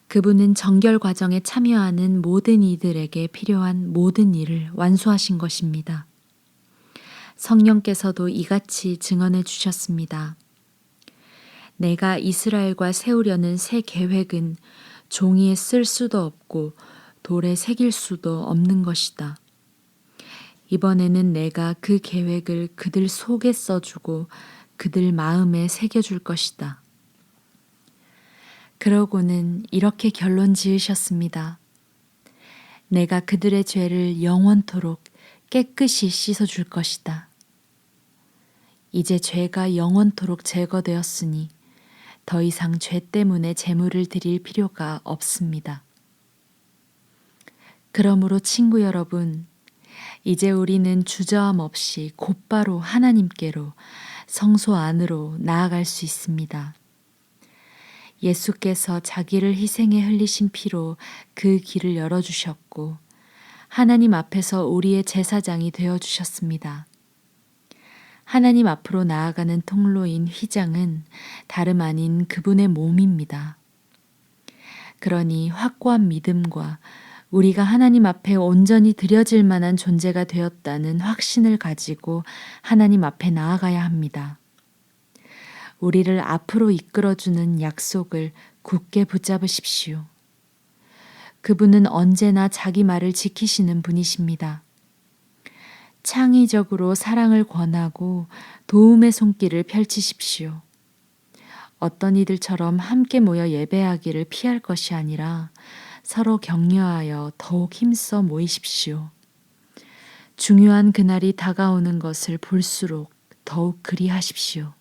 그분은 정결 과정에 참여하는 모든 이들에게 필요한 모든 일을 완수하신 것입니다. 성령께서도 이같이 증언해 주셨습니다. 내가 이스라엘과 세우려는 새 계획은 종이에 쓸 수도 없고 돌에 새길 수도 없는 것이다. 이번에는 내가 그 계획을 그들 속에 써주고 그들 마음에 새겨줄 것이다. 그러고는 이렇게 결론 지으셨습니다. 내가 그들의 죄를 영원토록 깨끗이 씻어줄 것이다. 이제 죄가 영원토록 제거되었으니 더 이상 죄 때문에 제물을 드릴 필요가 없습니다. 그러므로 친구 여러분, 이제 우리는 주저함 없이 곧바로 하나님께로 성소 안으로 나아갈 수 있습니다. 예수께서 자기를 희생해 흘리신 피로 그 길을 열어주셨고 하나님 앞에서 우리의 제사장이 되어주셨습니다. 하나님 앞으로 나아가는 통로인 휘장은 다름 아닌 그분의 몸입니다. 그러니 확고한 믿음과 우리가 하나님 앞에 온전히 드려질 만한 존재가 되었다는 확신을 가지고 하나님 앞에 나아가야 합니다. 우리를 앞으로 이끌어주는 약속을 굳게 붙잡으십시오. 그분은 언제나 자기 말을 지키시는 분이십니다. 창의적으로 사랑을 권하고 도움의 손길을 펼치십시오. 어떤 이들처럼 함께 모여 예배하기를 피할 것이 아니라 서로 격려하여 더욱 힘써 모이십시오. 중요한 그날이 다가오는 것을 볼수록 더욱 그리하십시오.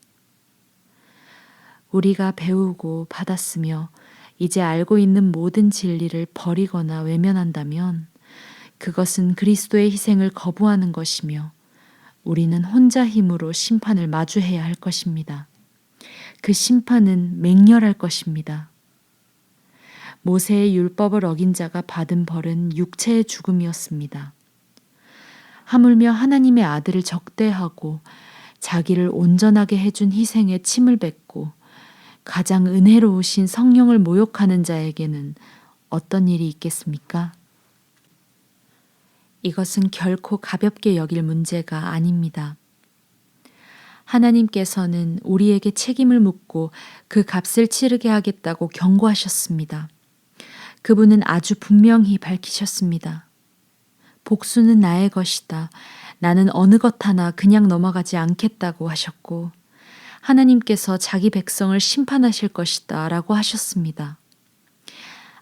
우리가 배우고 받았으며 이제 알고 있는 모든 진리를 버리거나 외면한다면 그것은 그리스도의 희생을 거부하는 것이며 우리는 혼자 힘으로 심판을 마주해야 할 것입니다. 그 심판은 맹렬할 것입니다. 모세의 율법을 어긴 자가 받은 벌은 육체의 죽음이었습니다. 하물며 하나님의 아들을 적대하고 자기를 온전하게 해준 희생에 침을 뱉고 가장 은혜로우신 성령을 모욕하는 자에게는 어떤 일이 있겠습니까? 이것은 결코 가볍게 여길 문제가 아닙니다. 하나님께서는 우리에게 책임을 묻고 그 값을 치르게 하겠다고 경고하셨습니다. 그분은 아주 분명히 밝히셨습니다. 복수는 나의 것이다. 나는 어느 것 하나 그냥 넘어가지 않겠다고 하셨고 하나님께서 자기 백성을 심판하실 것이다 라고 하셨습니다.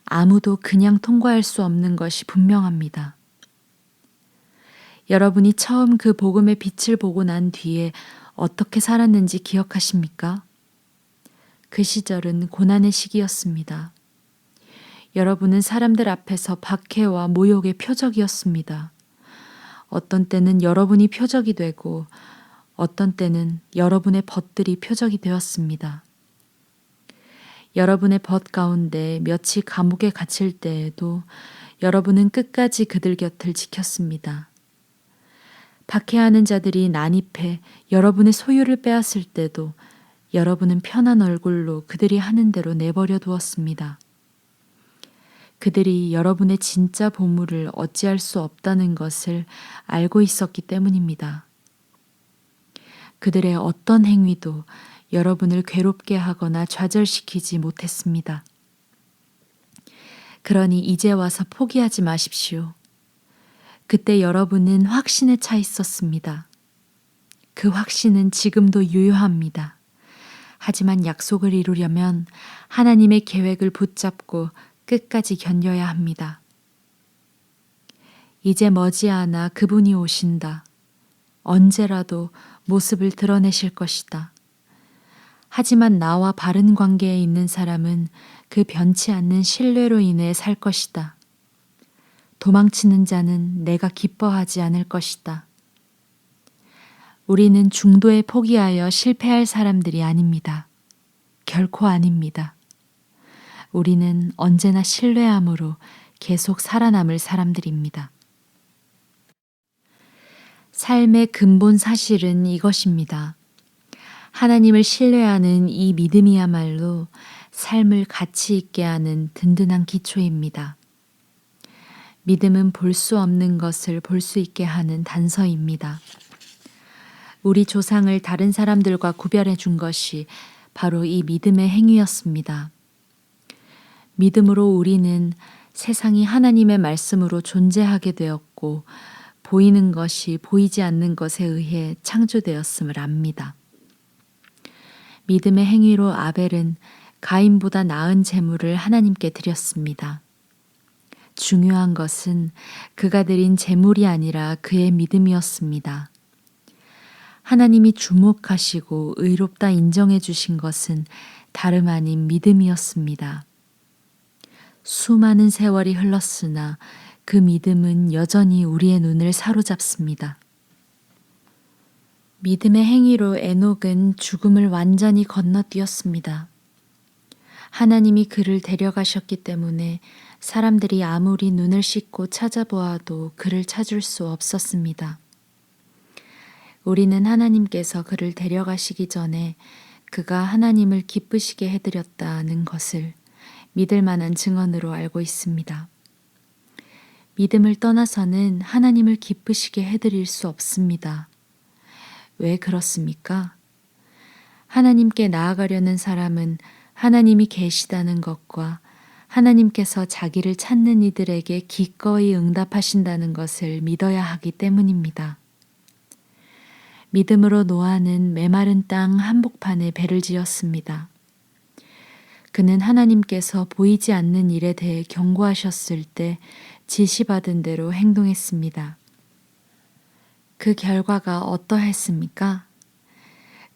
아무도 그냥 통과할 수 없는 것이 분명합니다. 여러분이 처음 그 복음의 빛을 보고 난 뒤에 어떻게 살았는지 기억하십니까? 그 시절은 고난의 시기였습니다. 여러분은 사람들 앞에서 박해와 모욕의 표적이었습니다. 어떤 때는 여러분이 표적이 되고 어떤 때는 여러분의 벗들이 표적이 되었습니다. 여러분의 벗 가운데 며칠 감옥에 갇힐 때에도 여러분은 끝까지 그들 곁을 지켰습니다. 박해하는 자들이 난입해 여러분의 소유를 빼앗을 때도 여러분은 편한 얼굴로 그들이 하는 대로 내버려 두었습니다. 그들이 여러분의 진짜 보물을 어찌할 수 없다는 것을 알고 있었기 때문입니다. 그들의 어떤 행위도 여러분을 괴롭게 하거나 좌절시키지 못했습니다. 그러니 이제 와서 포기하지 마십시오. 그때 여러분은 확신에 차 있었습니다. 그 확신은 지금도 유효합니다. 하지만 약속을 이루려면 하나님의 계획을 붙잡고 끝까지 견뎌야 합니다. 이제 머지않아 그분이 오신다. 언제라도 모습을 드러내실 것이다. 하지만 나와 바른 관계에 있는 사람은 그 변치 않는 신뢰로 인해 살 것이다. 도망치는 자는 내가 기뻐하지 않을 것이다. 우리는 중도에 포기하여 실패할 사람들이 아닙니다. 결코 아닙니다. 우리는 언제나 신뢰함으로 계속 살아남을 사람들입니다. 삶의 근본 사실은 이것입니다. 하나님을 신뢰하는 이 믿음이야말로 삶을 가치 있게 하는 든든한 기초입니다. 믿음은 볼 수 없는 것을 볼 수 있게 하는 단서입니다. 우리 조상을 다른 사람들과 구별해 준 것이 바로 이 믿음의 행위였습니다. 믿음으로 우리는 세상이 하나님의 말씀으로 존재하게 되었고 보이는 것이 보이지 않는 것에 의해 창조되었음을 압니다. 믿음의 행위로 아벨은 가인보다 나은 제물을 하나님께 드렸습니다. 중요한 것은 그가 드린 제물이 아니라 그의 믿음이었습니다. 하나님이 주목하시고 의롭다 인정해 주신 것은 다름 아닌 믿음이었습니다. 수많은 세월이 흘렀으나 그 믿음은 여전히 우리의 눈을 사로잡습니다. 믿음의 행위로 에녹은 죽음을 완전히 건너뛰었습니다. 하나님이 그를 데려가셨기 때문에 사람들이 아무리 눈을 씻고 찾아보아도 그를 찾을 수 없었습니다. 우리는 하나님께서 그를 데려가시기 전에 그가 하나님을 기쁘시게 해드렸다는 것을 믿을 만한 증언으로 알고 있습니다. 믿음을 떠나서는 하나님을 기쁘시게 해드릴 수 없습니다. 왜 그렇습니까? 하나님께 나아가려는 사람은 하나님이 계시다는 것과 하나님께서 자기를 찾는 이들에게 기꺼이 응답하신다는 것을 믿어야 하기 때문입니다. 믿음으로 노아는 메마른 땅 한복판에 배를 지었습니다. 그는 하나님께서 보이지 않는 일에 대해 경고하셨을 때 지시받은 대로 행동했습니다. 그 결과가 어떠했습니까?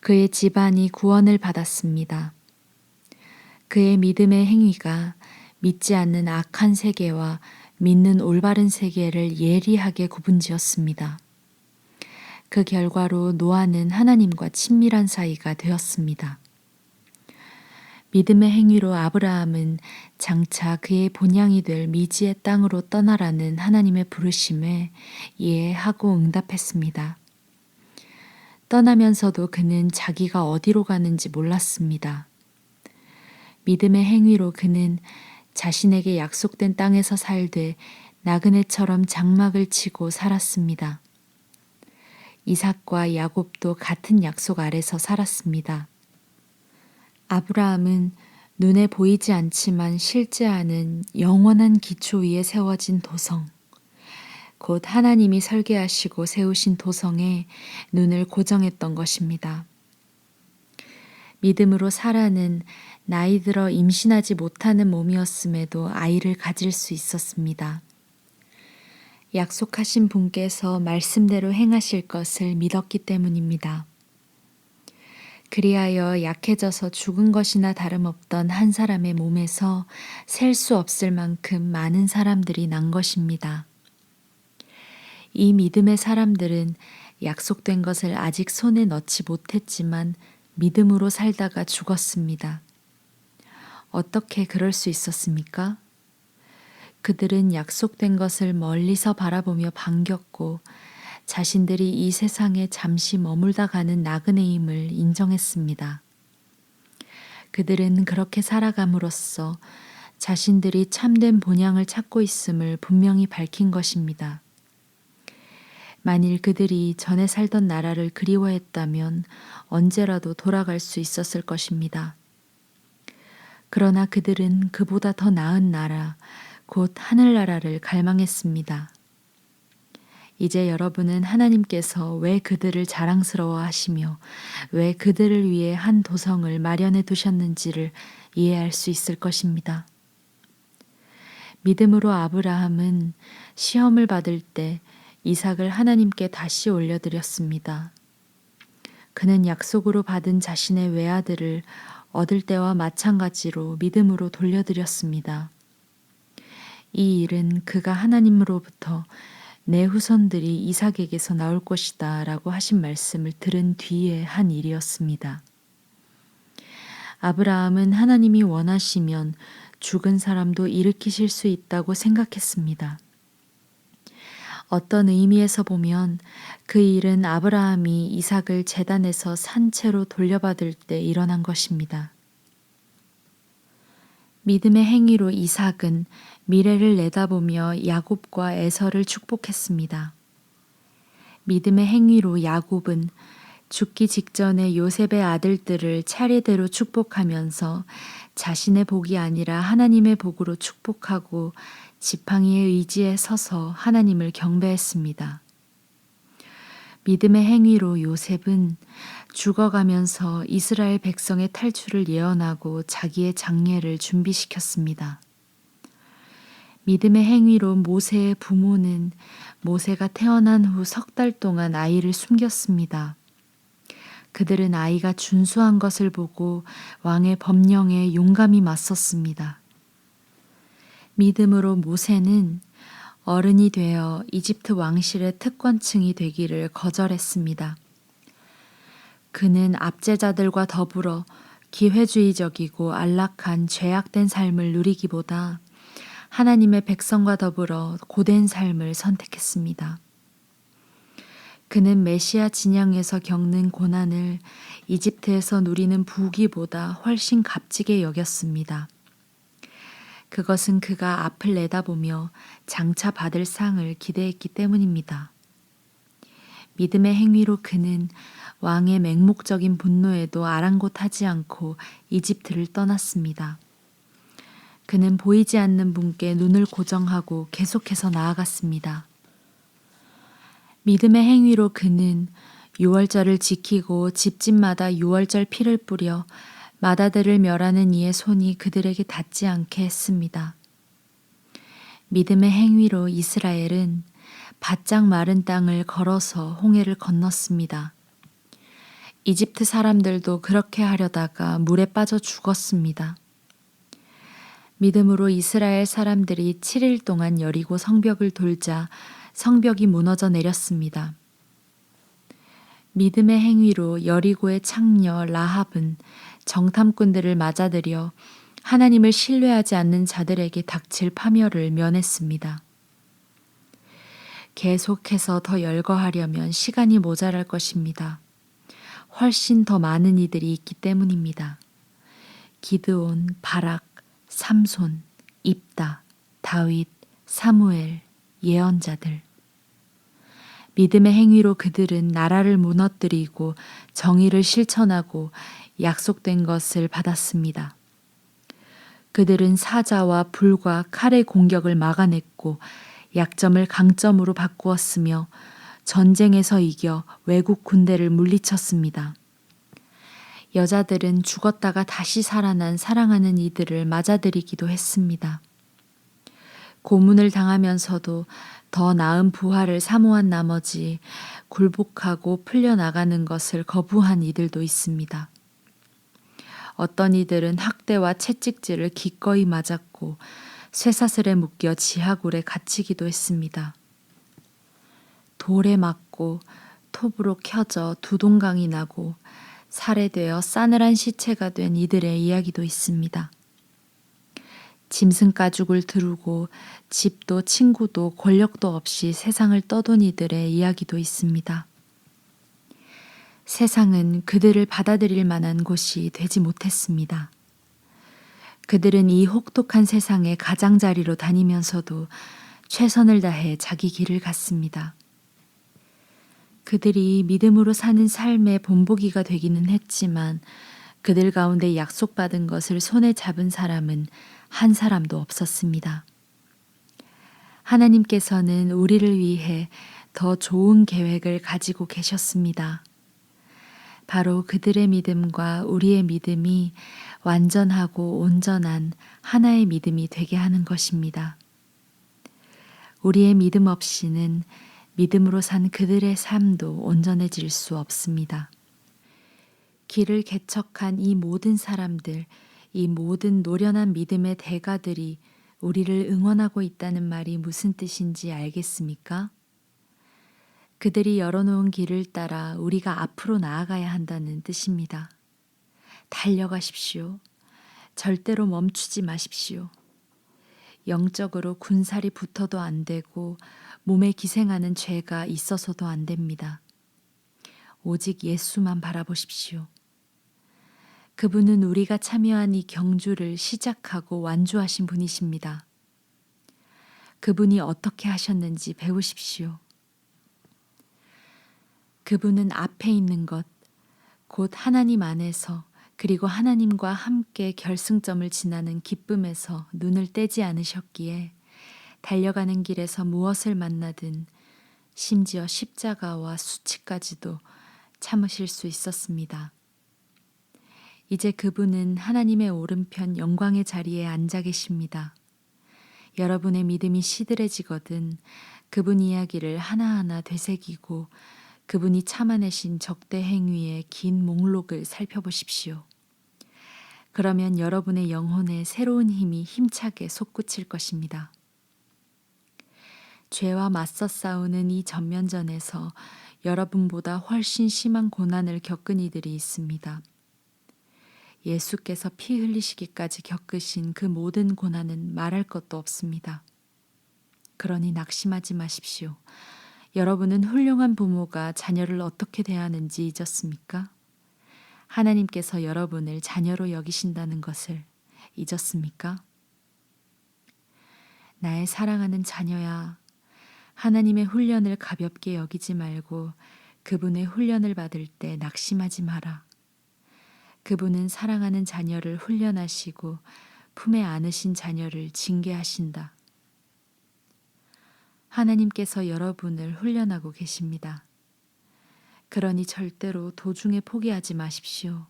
그의 집안이 구원을 받았습니다. 그의 믿음의 행위가 믿지 않는 악한 세계와 믿는 올바른 세계를 예리하게 구분지었습니다. 그 결과로 노아는 하나님과 친밀한 사이가 되었습니다. 믿음의 행위로 아브라함은 장차 그의 본향이 될 미지의 땅으로 떠나라는 하나님의 부르심에 이해하고 응답했습니다. 떠나면서도 그는 자기가 어디로 가는지 몰랐습니다. 믿음의 행위로 그는 자신에게 약속된 땅에서 살되 나그네처럼 장막을 치고 살았습니다. 이삭과 야곱도 같은 약속 아래서 살았습니다. 아브라함은 눈에 보이지 않지만 실제하는 영원한 기초 위에 세워진 도성, 곧 하나님이 설계하시고 세우신 도성에 눈을 고정했던 것입니다. 믿음으로 사라는 나이 들어 임신하지 못하는 몸이었음에도 아이를 가질 수 있었습니다. 약속하신 분께서 말씀대로 행하실 것을 믿었기 때문입니다. 그리하여 약해져서 죽은 것이나 다름없던 한 사람의 몸에서 셀 수 없을 만큼 많은 사람들이 난 것입니다. 이 믿음의 사람들은 약속된 것을 아직 손에 넣지 못했지만 믿음으로 살다가 죽었습니다. 어떻게 그럴 수 있었습니까? 그들은 약속된 것을 멀리서 바라보며 반겼고 자신들이 이 세상에 잠시 머물다 가는 나그네임을 인정했습니다. 그들은 그렇게 살아감으로써 자신들이 참된 본향을 찾고 있음을 분명히 밝힌 것입니다. 만일 그들이 전에 살던 나라를 그리워했다면 언제라도 돌아갈 수 있었을 것입니다. 그러나 그들은 그보다 더 나은 나라, 곧 하늘나라를 갈망했습니다. 이제 여러분은 하나님께서 왜 그들을 자랑스러워 하시며 왜 그들을 위해 한 도성을 마련해 두셨는지를 이해할 수 있을 것입니다. 믿음으로 아브라함은 시험을 받을 때 이삭을 하나님께 다시 올려드렸습니다. 그는 약속으로 받은 자신의 외아들을 얻을 때와 마찬가지로 믿음으로 돌려드렸습니다. 이 일은 그가 하나님으로부터 내 후손들이 이삭에게서 나올 것이다 라고 하신 말씀을 들은 뒤에 한 일이었습니다. 아브라함은 하나님이 원하시면 죽은 사람도 일으키실 수 있다고 생각했습니다. 어떤 의미에서 보면 그 일은 아브라함이 이삭을 제단에서 산채로 돌려받을 때 일어난 것입니다. 믿음의 행위로 이삭은 미래를 내다보며 야곱과 에서를 축복했습니다. 믿음의 행위로 야곱은 죽기 직전에 요셉의 아들들을 차례대로 축복하면서 자신의 복이 아니라 하나님의 복으로 축복하고 지팡이의 의지에 서서 하나님을 경배했습니다. 믿음의 행위로 요셉은 죽어가면서 이스라엘 백성의 탈출을 예언하고 자기의 장례를 준비시켰습니다. 믿음의 행위로 모세의 부모는 모세가 태어난 후 3달 동안 아이를 숨겼습니다. 그들은 아이가 준수한 것을 보고 왕의 법령에 용감히 맞섰습니다. 믿음으로 모세는 어른이 되어 이집트 왕실의 특권층이 되기를 거절했습니다. 그는 압제자들과 더불어 기회주의적이고 안락한 죄악된 삶을 누리기보다 하나님의 백성과 더불어 고된 삶을 선택했습니다. 그는 메시아 진영에서 겪는 고난을 이집트에서 누리는 부귀보다 훨씬 값지게 여겼습니다. 그것은 그가 앞을 내다보며 장차 받을 상을 기대했기 때문입니다. 믿음의 행위로 그는 왕의 맹목적인 분노에도 아랑곳하지 않고 이집트를 떠났습니다. 그는 보이지 않는 분께 눈을 고정하고 계속해서 나아갔습니다. 믿음의 행위로 그는 유월절을 지키고 집집마다 유월절 피를 뿌려 마다들을 멸하는 이의 손이 그들에게 닿지 않게 했습니다. 믿음의 행위로 이스라엘은 바짝 마른 땅을 걸어서 홍해를 건넜습니다. 이집트 사람들도 그렇게 하려다가 물에 빠져 죽었습니다. 믿음으로 이스라엘 사람들이 7일 동안 여리고 성벽을 돌자 성벽이 무너져 내렸습니다. 믿음의 행위로 여리고의 창녀 라합은 정탐꾼들을 맞아들여 하나님을 신뢰하지 않는 자들에게 닥칠 파멸을 면했습니다. 계속해서 더 열거하려면 시간이 모자랄 것입니다. 훨씬 더 많은 이들이 있기 때문입니다. 기드온, 바락, 삼손, 입다, 다윗, 사무엘, 예언자들. 믿음의 행위로 그들은 나라를 무너뜨리고 정의를 실천하고 약속된 것을 받았습니다. 그들은 사자와 불과 칼의 공격을 막아냈고 약점을 강점으로 바꾸었으며 전쟁에서 이겨 외국 군대를 물리쳤습니다. 여자들은 죽었다가 다시 살아난 사랑하는 이들을 맞아들이기도 했습니다. 고문을 당하면서도 더 나은 부활을 사모한 나머지 굴복하고 풀려나가는 것을 거부한 이들도 있습니다. 어떤 이들은 학대와 채찍질을 기꺼이 맞았고 쇠사슬에 묶여 지하굴에 갇히기도 했습니다. 돌에 맞고 톱으로 켜져 두동강이 나고 살해되어 싸늘한 시체가 된 이들의 이야기도 있습니다. 짐승 가죽을 두르고 집도 친구도 권력도 없이 세상을 떠돈 이들의 이야기도 있습니다. 세상은 그들을 받아들일 만한 곳이 되지 못했습니다. 그들은 이 혹독한 세상의 가장자리로 다니면서도 최선을 다해 자기 길을 갔습니다. 그들이 믿음으로 사는 삶의 본보기가 되기는 했지만 그들 가운데 약속받은 것을 손에 잡은 사람은 한 사람도 없었습니다. 하나님께서는 우리를 위해 더 좋은 계획을 가지고 계셨습니다. 바로 그들의 믿음과 우리의 믿음이 완전하고 온전한 하나의 믿음이 되게 하는 것입니다. 우리의 믿음 없이는 믿음으로 산 그들의 삶도 온전해질 수 없습니다. 길을 개척한 이 모든 사람들, 이 모든 노련한 믿음의 대가들이 우리를 응원하고 있다는 말이 무슨 뜻인지 알겠습니까? 그들이 열어놓은 길을 따라 우리가 앞으로 나아가야 한다는 뜻입니다. 달려가십시오. 절대로 멈추지 마십시오. 영적으로 군살이 붙어도 안 되고 몸에 기생하는 죄가 있어서도 안 됩니다. 오직 예수만 바라보십시오. 그분은 우리가 참여한 이 경주를 시작하고 완주하신 분이십니다. 그분이 어떻게 하셨는지 배우십시오. 그분은 앞에 있는 것, 곧 하나님 안에서 그리고 하나님과 함께 결승점을 지나는 기쁨에서 눈을 떼지 않으셨기에 달려가는 길에서 무엇을 만나든 심지어 십자가와 수치까지도 참으실 수 있었습니다. 이제 그분은 하나님의 오른편 영광의 자리에 앉아 계십니다. 여러분의 믿음이 시들해지거든 그분 이야기를 하나하나 되새기고 그분이 참아내신 적대 행위의 긴 목록을 살펴보십시오. 그러면 여러분의 영혼에 새로운 힘이 힘차게 솟구칠 것입니다. 죄와 맞서 싸우는 이 전면전에서 여러분보다 훨씬 심한 고난을 겪은 이들이 있습니다. 예수께서 피 흘리시기까지 겪으신 그 모든 고난은 말할 것도 없습니다. 그러니 낙심하지 마십시오. 여러분은 훌륭한 부모가 자녀를 어떻게 대하는지 잊었습니까? 하나님께서 여러분을 자녀로 여기신다는 것을 잊었습니까? 나의 사랑하는 자녀야, 하나님의 훈련을 가볍게 여기지 말고 그분의 훈련을 받을 때 낙심하지 마라. 그분은 사랑하는 자녀를 훈련하시고 품에 안으신 자녀를 징계하신다. 하나님께서 여러분을 훈련하고 계십니다. 그러니 절대로 도중에 포기하지 마십시오.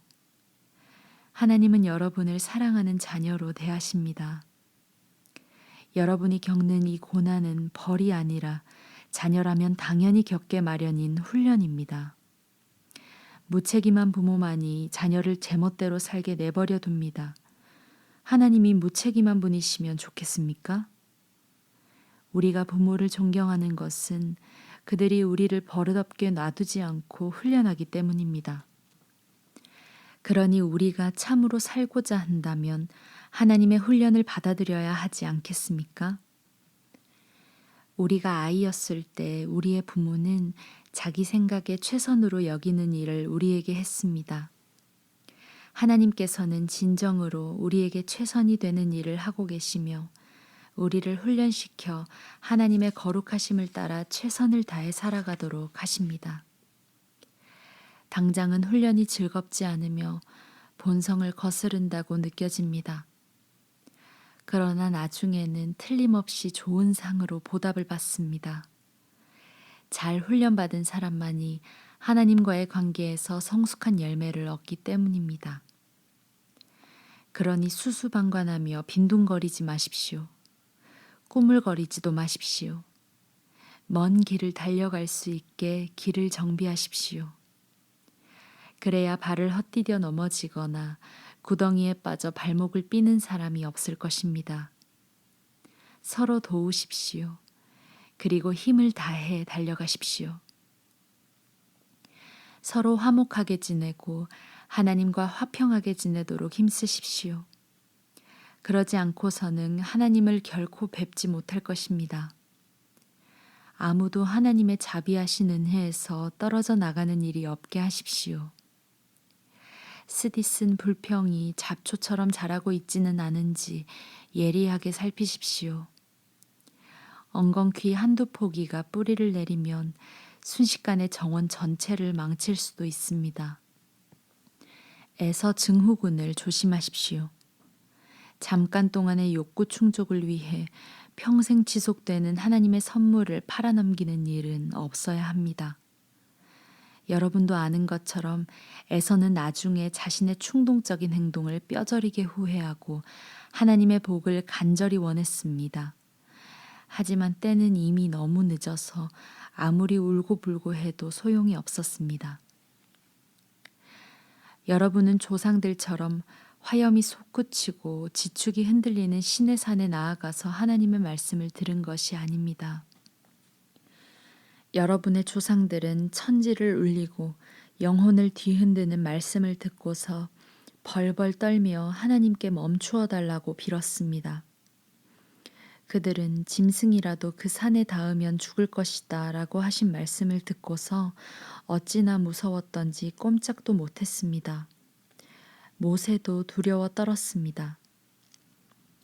하나님은 여러분을 사랑하는 자녀로 대하십니다. 여러분이 겪는 이 고난은 벌이 아니라 자녀라면 당연히 겪게 마련인 훈련입니다. 무책임한 부모만이 자녀를 제멋대로 살게 내버려 둡니다. 하나님이 무책임한 분이시면 좋겠습니까? 우리가 부모를 존경하는 것은 그들이 우리를 버릇없게 놔두지 않고 훈련하기 때문입니다. 그러니 우리가 참으로 살고자 한다면 하나님의 훈련을 받아들여야 하지 않겠습니까? 우리가 아이였을 때 우리의 부모는 자기 생각에 최선으로 여기는 일을 우리에게 했습니다. 하나님께서는 진정으로 우리에게 최선이 되는 일을 하고 계시며 우리를 훈련시켜 하나님의 거룩하심을 따라 최선을 다해 살아가도록 하십니다. 당장은 훈련이 즐겁지 않으며 본성을 거스른다고 느껴집니다. 그러나 나중에는 틀림없이 좋은 상으로 보답을 받습니다. 잘 훈련받은 사람만이 하나님과의 관계에서 성숙한 열매를 얻기 때문입니다. 그러니 수수방관하며 빈둥거리지 마십시오. 꾸물거리지도 마십시오. 먼 길을 달려갈 수 있게 길을 정비하십시오. 그래야 발을 헛디뎌 넘어지거나 구덩이에 빠져 발목을 삐는 사람이 없을 것입니다. 서로 도우십시오. 그리고 힘을 다해 달려가십시오. 서로 화목하게 지내고 하나님과 화평하게 지내도록 힘쓰십시오. 그러지 않고서는 하나님을 결코 뵙지 못할 것입니다. 아무도 하나님의 자비하신 은혜에서 떨어져 나가는 일이 없게 하십시오. 쓰디쓴 불평이 잡초처럼 자라고 있지는 않은지 예리하게 살피십시오. 엉겅퀴 한두 포기가 뿌리를 내리면 순식간에 정원 전체를 망칠 수도 있습니다. 에서 증후군을 조심하십시오. 잠깐 동안의 욕구 충족을 위해 평생 지속되는 하나님의 선물을 팔아넘기는 일은 없어야 합니다. 여러분도 아는 것처럼 에서는 나중에 자신의 충동적인 행동을 뼈저리게 후회하고 하나님의 복을 간절히 원했습니다. 하지만 때는 이미 너무 늦어서 아무리 울고불고 해도 소용이 없었습니다. 여러분은 조상들처럼 화염이 솟구치고 지축이 흔들리는 시내산에 나아가서 하나님의 말씀을 들은 것이 아닙니다. 여러분의 조상들은 천지를 울리고 영혼을 뒤흔드는 말씀을 듣고서 벌벌 떨며 하나님께 멈추어 달라고 빌었습니다. 그들은 짐승이라도 그 산에 닿으면 죽을 것이다 라고 하신 말씀을 듣고서 어찌나 무서웠던지 꼼짝도 못했습니다. 모세도 두려워 떨었습니다.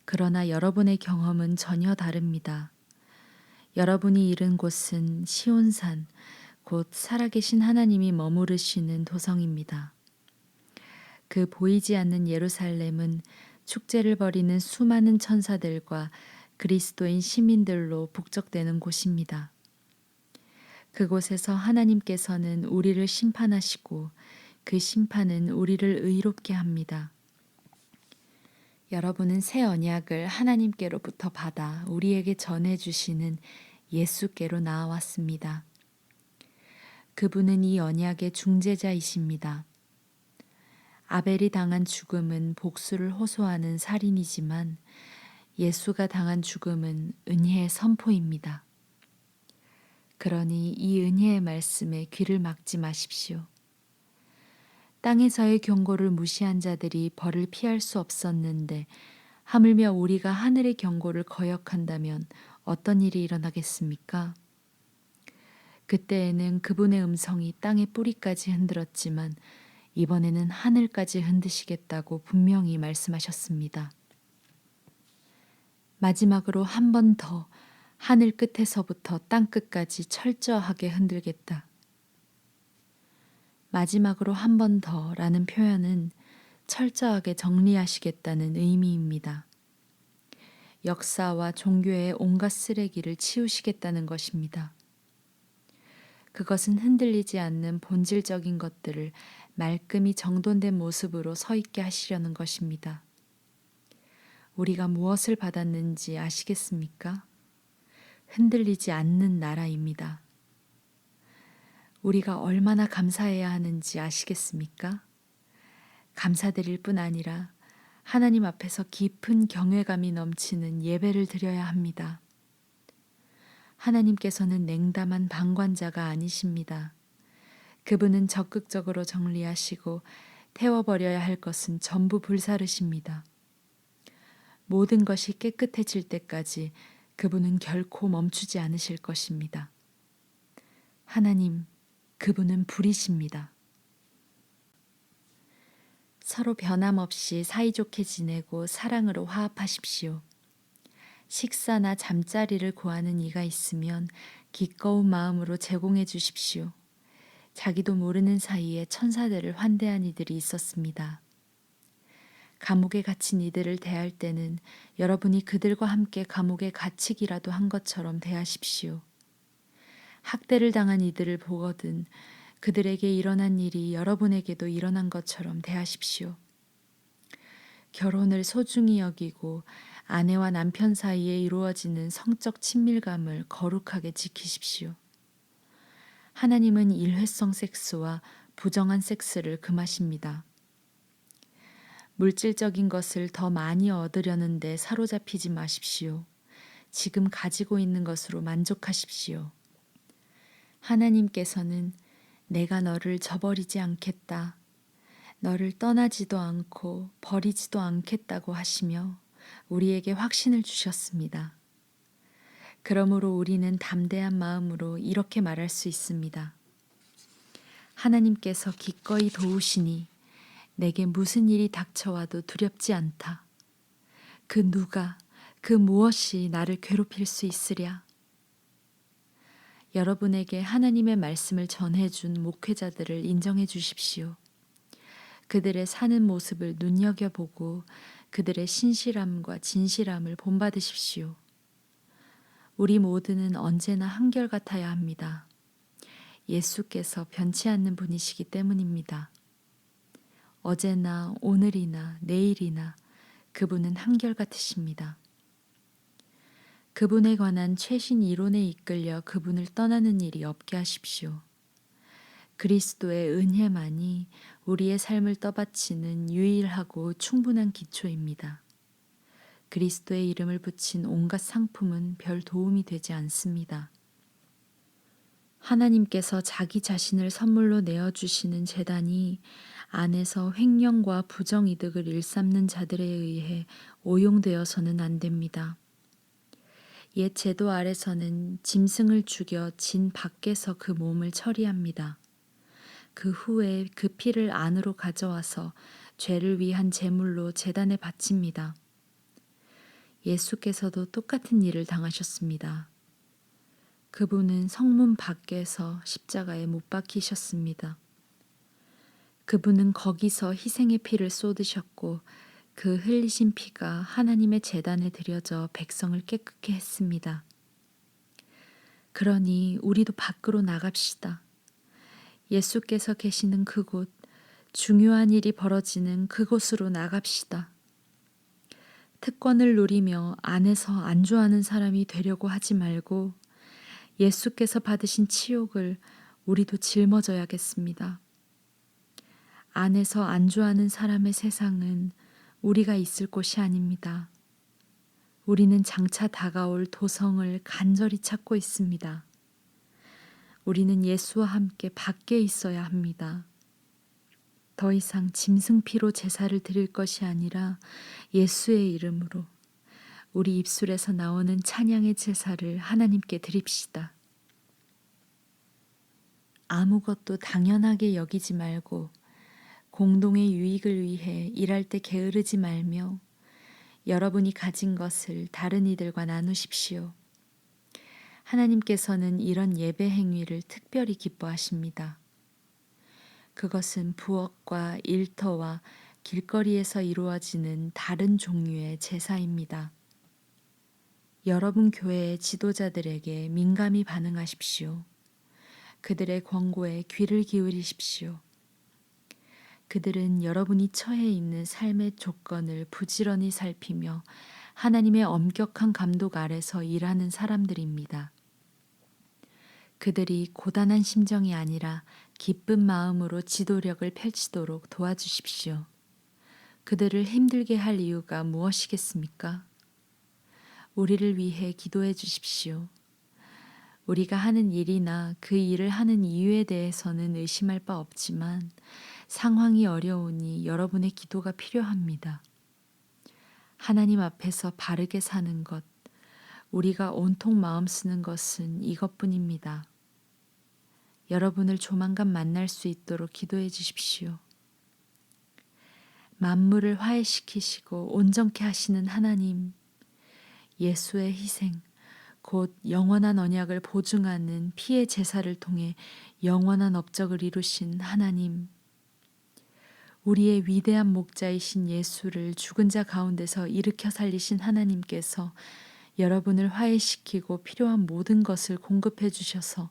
그러나 여러분의 경험은 전혀 다릅니다. 여러분이 이른 곳은 시온산, 곧 살아계신 하나님이 머무르시는 도성입니다. 그 보이지 않는 예루살렘은 축제를 벌이는 수많은 천사들과 그리스도인 시민들로 북적대는 곳입니다. 그곳에서 하나님께서는 우리를 심판하시고 그 심판은 우리를 의롭게 합니다. 여러분은 새 언약을 하나님께로부터 받아 우리에게 전해주시는 예수께로 나아왔습니다. 그분은 이 언약의 중재자이십니다. 아벨이 당한 죽음은 복수를 호소하는 살인이지만 예수가 당한 죽음은 은혜의 선포입니다. 그러니 이 은혜의 말씀에 귀를 막지 마십시오. 땅에서의 경고를 무시한 자들이 벌을 피할 수 없었는데 하물며 우리가 하늘의 경고를 거역한다면 어떤 일이 일어나겠습니까? 그때에는 그분의 음성이 땅의 뿌리까지 흔들었지만 이번에는 하늘까지 흔드시겠다고 분명히 말씀하셨습니다. 마지막으로 한 번 더 하늘 끝에서부터 땅 끝까지 철저하게 흔들겠다. 마지막으로 한 번 더라는 표현은 철저하게 정리하시겠다는 의미입니다. 역사와 종교의 온갖 쓰레기를 치우시겠다는 것입니다. 그것은 흔들리지 않는 본질적인 것들을 말끔히 정돈된 모습으로 서 있게 하시려는 것입니다. 우리가 무엇을 받았는지 아시겠습니까? 흔들리지 않는 나라입니다. 우리가 얼마나 감사해야 하는지 아시겠습니까? 감사드릴 뿐 아니라 하나님 앞에서 깊은 경외감이 넘치는 예배를 드려야 합니다. 하나님께서는 냉담한 방관자가 아니십니다. 그분은 적극적으로 정리하시고 태워버려야 할 것은 전부 불사르십니다. 모든 것이 깨끗해질 때까지 그분은 결코 멈추지 않으실 것입니다. 하나님, 그분은 불이십니다. 서로 변함없이 사이좋게 지내고 사랑으로 화합하십시오. 식사나 잠자리를 구하는 이가 있으면 기꺼운 마음으로 제공해 주십시오. 자기도 모르는 사이에 천사들을 환대한 이들이 있었습니다. 감옥에 갇힌 이들을 대할 때는 여러분이 그들과 함께 감옥에 갇히기라도 한 것처럼 대하십시오. 학대를 당한 이들을 보거든 그들에게 일어난 일이 여러분에게도 일어난 것처럼 대하십시오. 결혼을 소중히 여기고 아내와 남편 사이에 이루어지는 성적 친밀감을 거룩하게 지키십시오. 하나님은 일회성 섹스와 부정한 섹스를 금하십니다. 물질적인 것을 더 많이 얻으려는데 사로잡히지 마십시오. 지금 가지고 있는 것으로 만족하십시오. 하나님께서는 내가 너를 저버리지 않겠다. 너를 떠나지도 않고 버리지도 않겠다고 하시며 우리에게 확신을 주셨습니다. 그러므로 우리는 담대한 마음으로 이렇게 말할 수 있습니다. 하나님께서 기꺼이 도우시니 내게 무슨 일이 닥쳐와도 두렵지 않다. 그 누가, 그 무엇이 나를 괴롭힐 수 있으랴. 여러분에게 하나님의 말씀을 전해준 목회자들을 인정해 주십시오. 그들의 사는 모습을 눈여겨보고 그들의 신실함과 진실함을 본받으십시오. 우리 모두는 언제나 한결같아야 합니다. 예수께서 변치 않는 분이시기 때문입니다. 어제나 오늘이나 내일이나 그분은 한결같으십니다. 그분에 관한 최신 이론에 이끌려 그분을 떠나는 일이 없게 하십시오. 그리스도의 은혜만이 우리의 삶을 떠받치는 유일하고 충분한 기초입니다. 그리스도의 이름을 붙인 온갖 상품은 별 도움이 되지 않습니다. 하나님께서 자기 자신을 선물로 내어주시는 재단이 안에서 횡령과 부정이득을 일삼는 자들에 의해 오용되어서는 안 됩니다. 옛 제도 아래서는 짐승을 죽여 진 밖에서 그 몸을 처리합니다. 그 후에 그 피를 안으로 가져와서 죄를 위한 제물로 제단에 바칩니다. 예수께서도 똑같은 일을 당하셨습니다. 그분은 성문 밖에서 십자가에 못 박히셨습니다. 그분은 거기서 희생의 피를 쏟으셨고 그 흘리신 피가 하나님의 제단에 드려져 백성을 깨끗게 했습니다. 그러니 우리도 밖으로 나갑시다. 예수께서 계시는 그곳, 중요한 일이 벌어지는 그곳으로 나갑시다. 특권을 누리며 안에서 안주하는 사람이 되려고 하지 말고 예수께서 받으신 치욕을 우리도 짊어져야겠습니다. 안에서 안주하는 사람의 세상은 우리가 있을 곳이 아닙니다. 우리는 장차 다가올 도성을 간절히 찾고 있습니다. 우리는 예수와 함께 밖에 있어야 합니다. 더 이상 짐승피로 제사를 드릴 것이 아니라 예수의 이름으로 우리 입술에서 나오는 찬양의 제사를 하나님께 드립시다. 아무것도 당연하게 여기지 말고 공동의 유익을 위해 일할 때 게으르지 말며 여러분이 가진 것을 다른 이들과 나누십시오. 하나님께서는 이런 예배 행위를 특별히 기뻐하십니다. 그것은 부엌과 일터와 길거리에서 이루어지는 다른 종류의 제사입니다. 여러분 교회의 지도자들에게 민감히 반응하십시오. 그들의 권고에 귀를 기울이십시오. 그들은 여러분이 처해 있는 삶의 조건을 부지런히 살피며 하나님의 엄격한 감독 아래서 일하는 사람들입니다. 그들이 고단한 심정이 아니라 기쁜 마음으로 지도력을 펼치도록 도와주십시오. 그들을 힘들게 할 이유가 무엇이겠습니까? 우리를 위해 기도해 주십시오. 우리가 하는 일이나 그 일을 하는 이유에 대해서는 의심할 바 없지만 상황이 어려우니 여러분의 기도가 필요합니다. 하나님 앞에서 바르게 사는 것, 우리가 온통 마음 쓰는 것은 이것뿐입니다. 여러분을 조만간 만날 수 있도록 기도해 주십시오. 만물을 화해시키시고 온전케 하시는 하나님, 예수의 희생, 곧 영원한 언약을 보증하는 피의 제사를 통해 영원한 업적을 이루신 하나님, 우리의 위대한 목자이신 예수를 죽은 자 가운데서 일으켜 살리신 하나님께서 여러분을 화해시키고 필요한 모든 것을 공급해 주셔서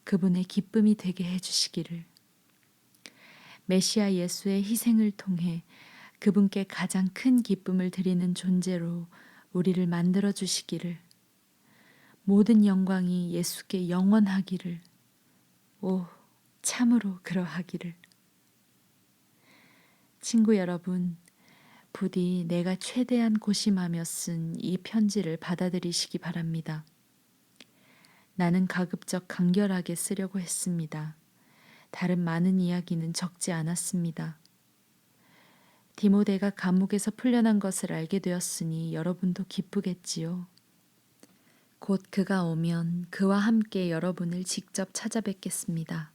그분의 기쁨이 되게 해 주시기를. 메시아 예수의 희생을 통해 그분께 가장 큰 기쁨을 드리는 존재로 우리를 만들어 주시기를. 모든 영광이 예수께 영원하기를. 오, 참으로 그러하기를. 친구 여러분, 부디 내가 최대한 고심하며 쓴 이 편지를 받아들이시기 바랍니다. 나는 가급적 간결하게 쓰려고 했습니다. 다른 많은 이야기는 적지 않았습니다. 디모데가 감옥에서 풀려난 것을 알게 되었으니 여러분도 기쁘겠지요. 곧 그가 오면 그와 함께 여러분을 직접 찾아뵙겠습니다.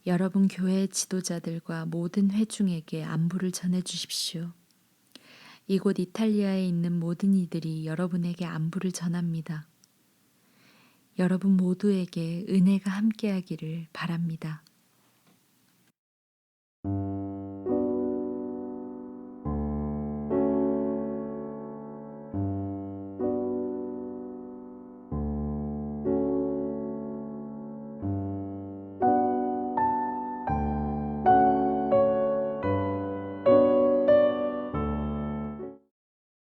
여러분 교회의 지도자들과 모든 회중에게 안부를 전해 주십시오. 이곳 이탈리아에 있는 모든 이들이 여러분에게 안부를 전합니다. 여러분 모두에게 은혜가 함께하기를 바랍니다.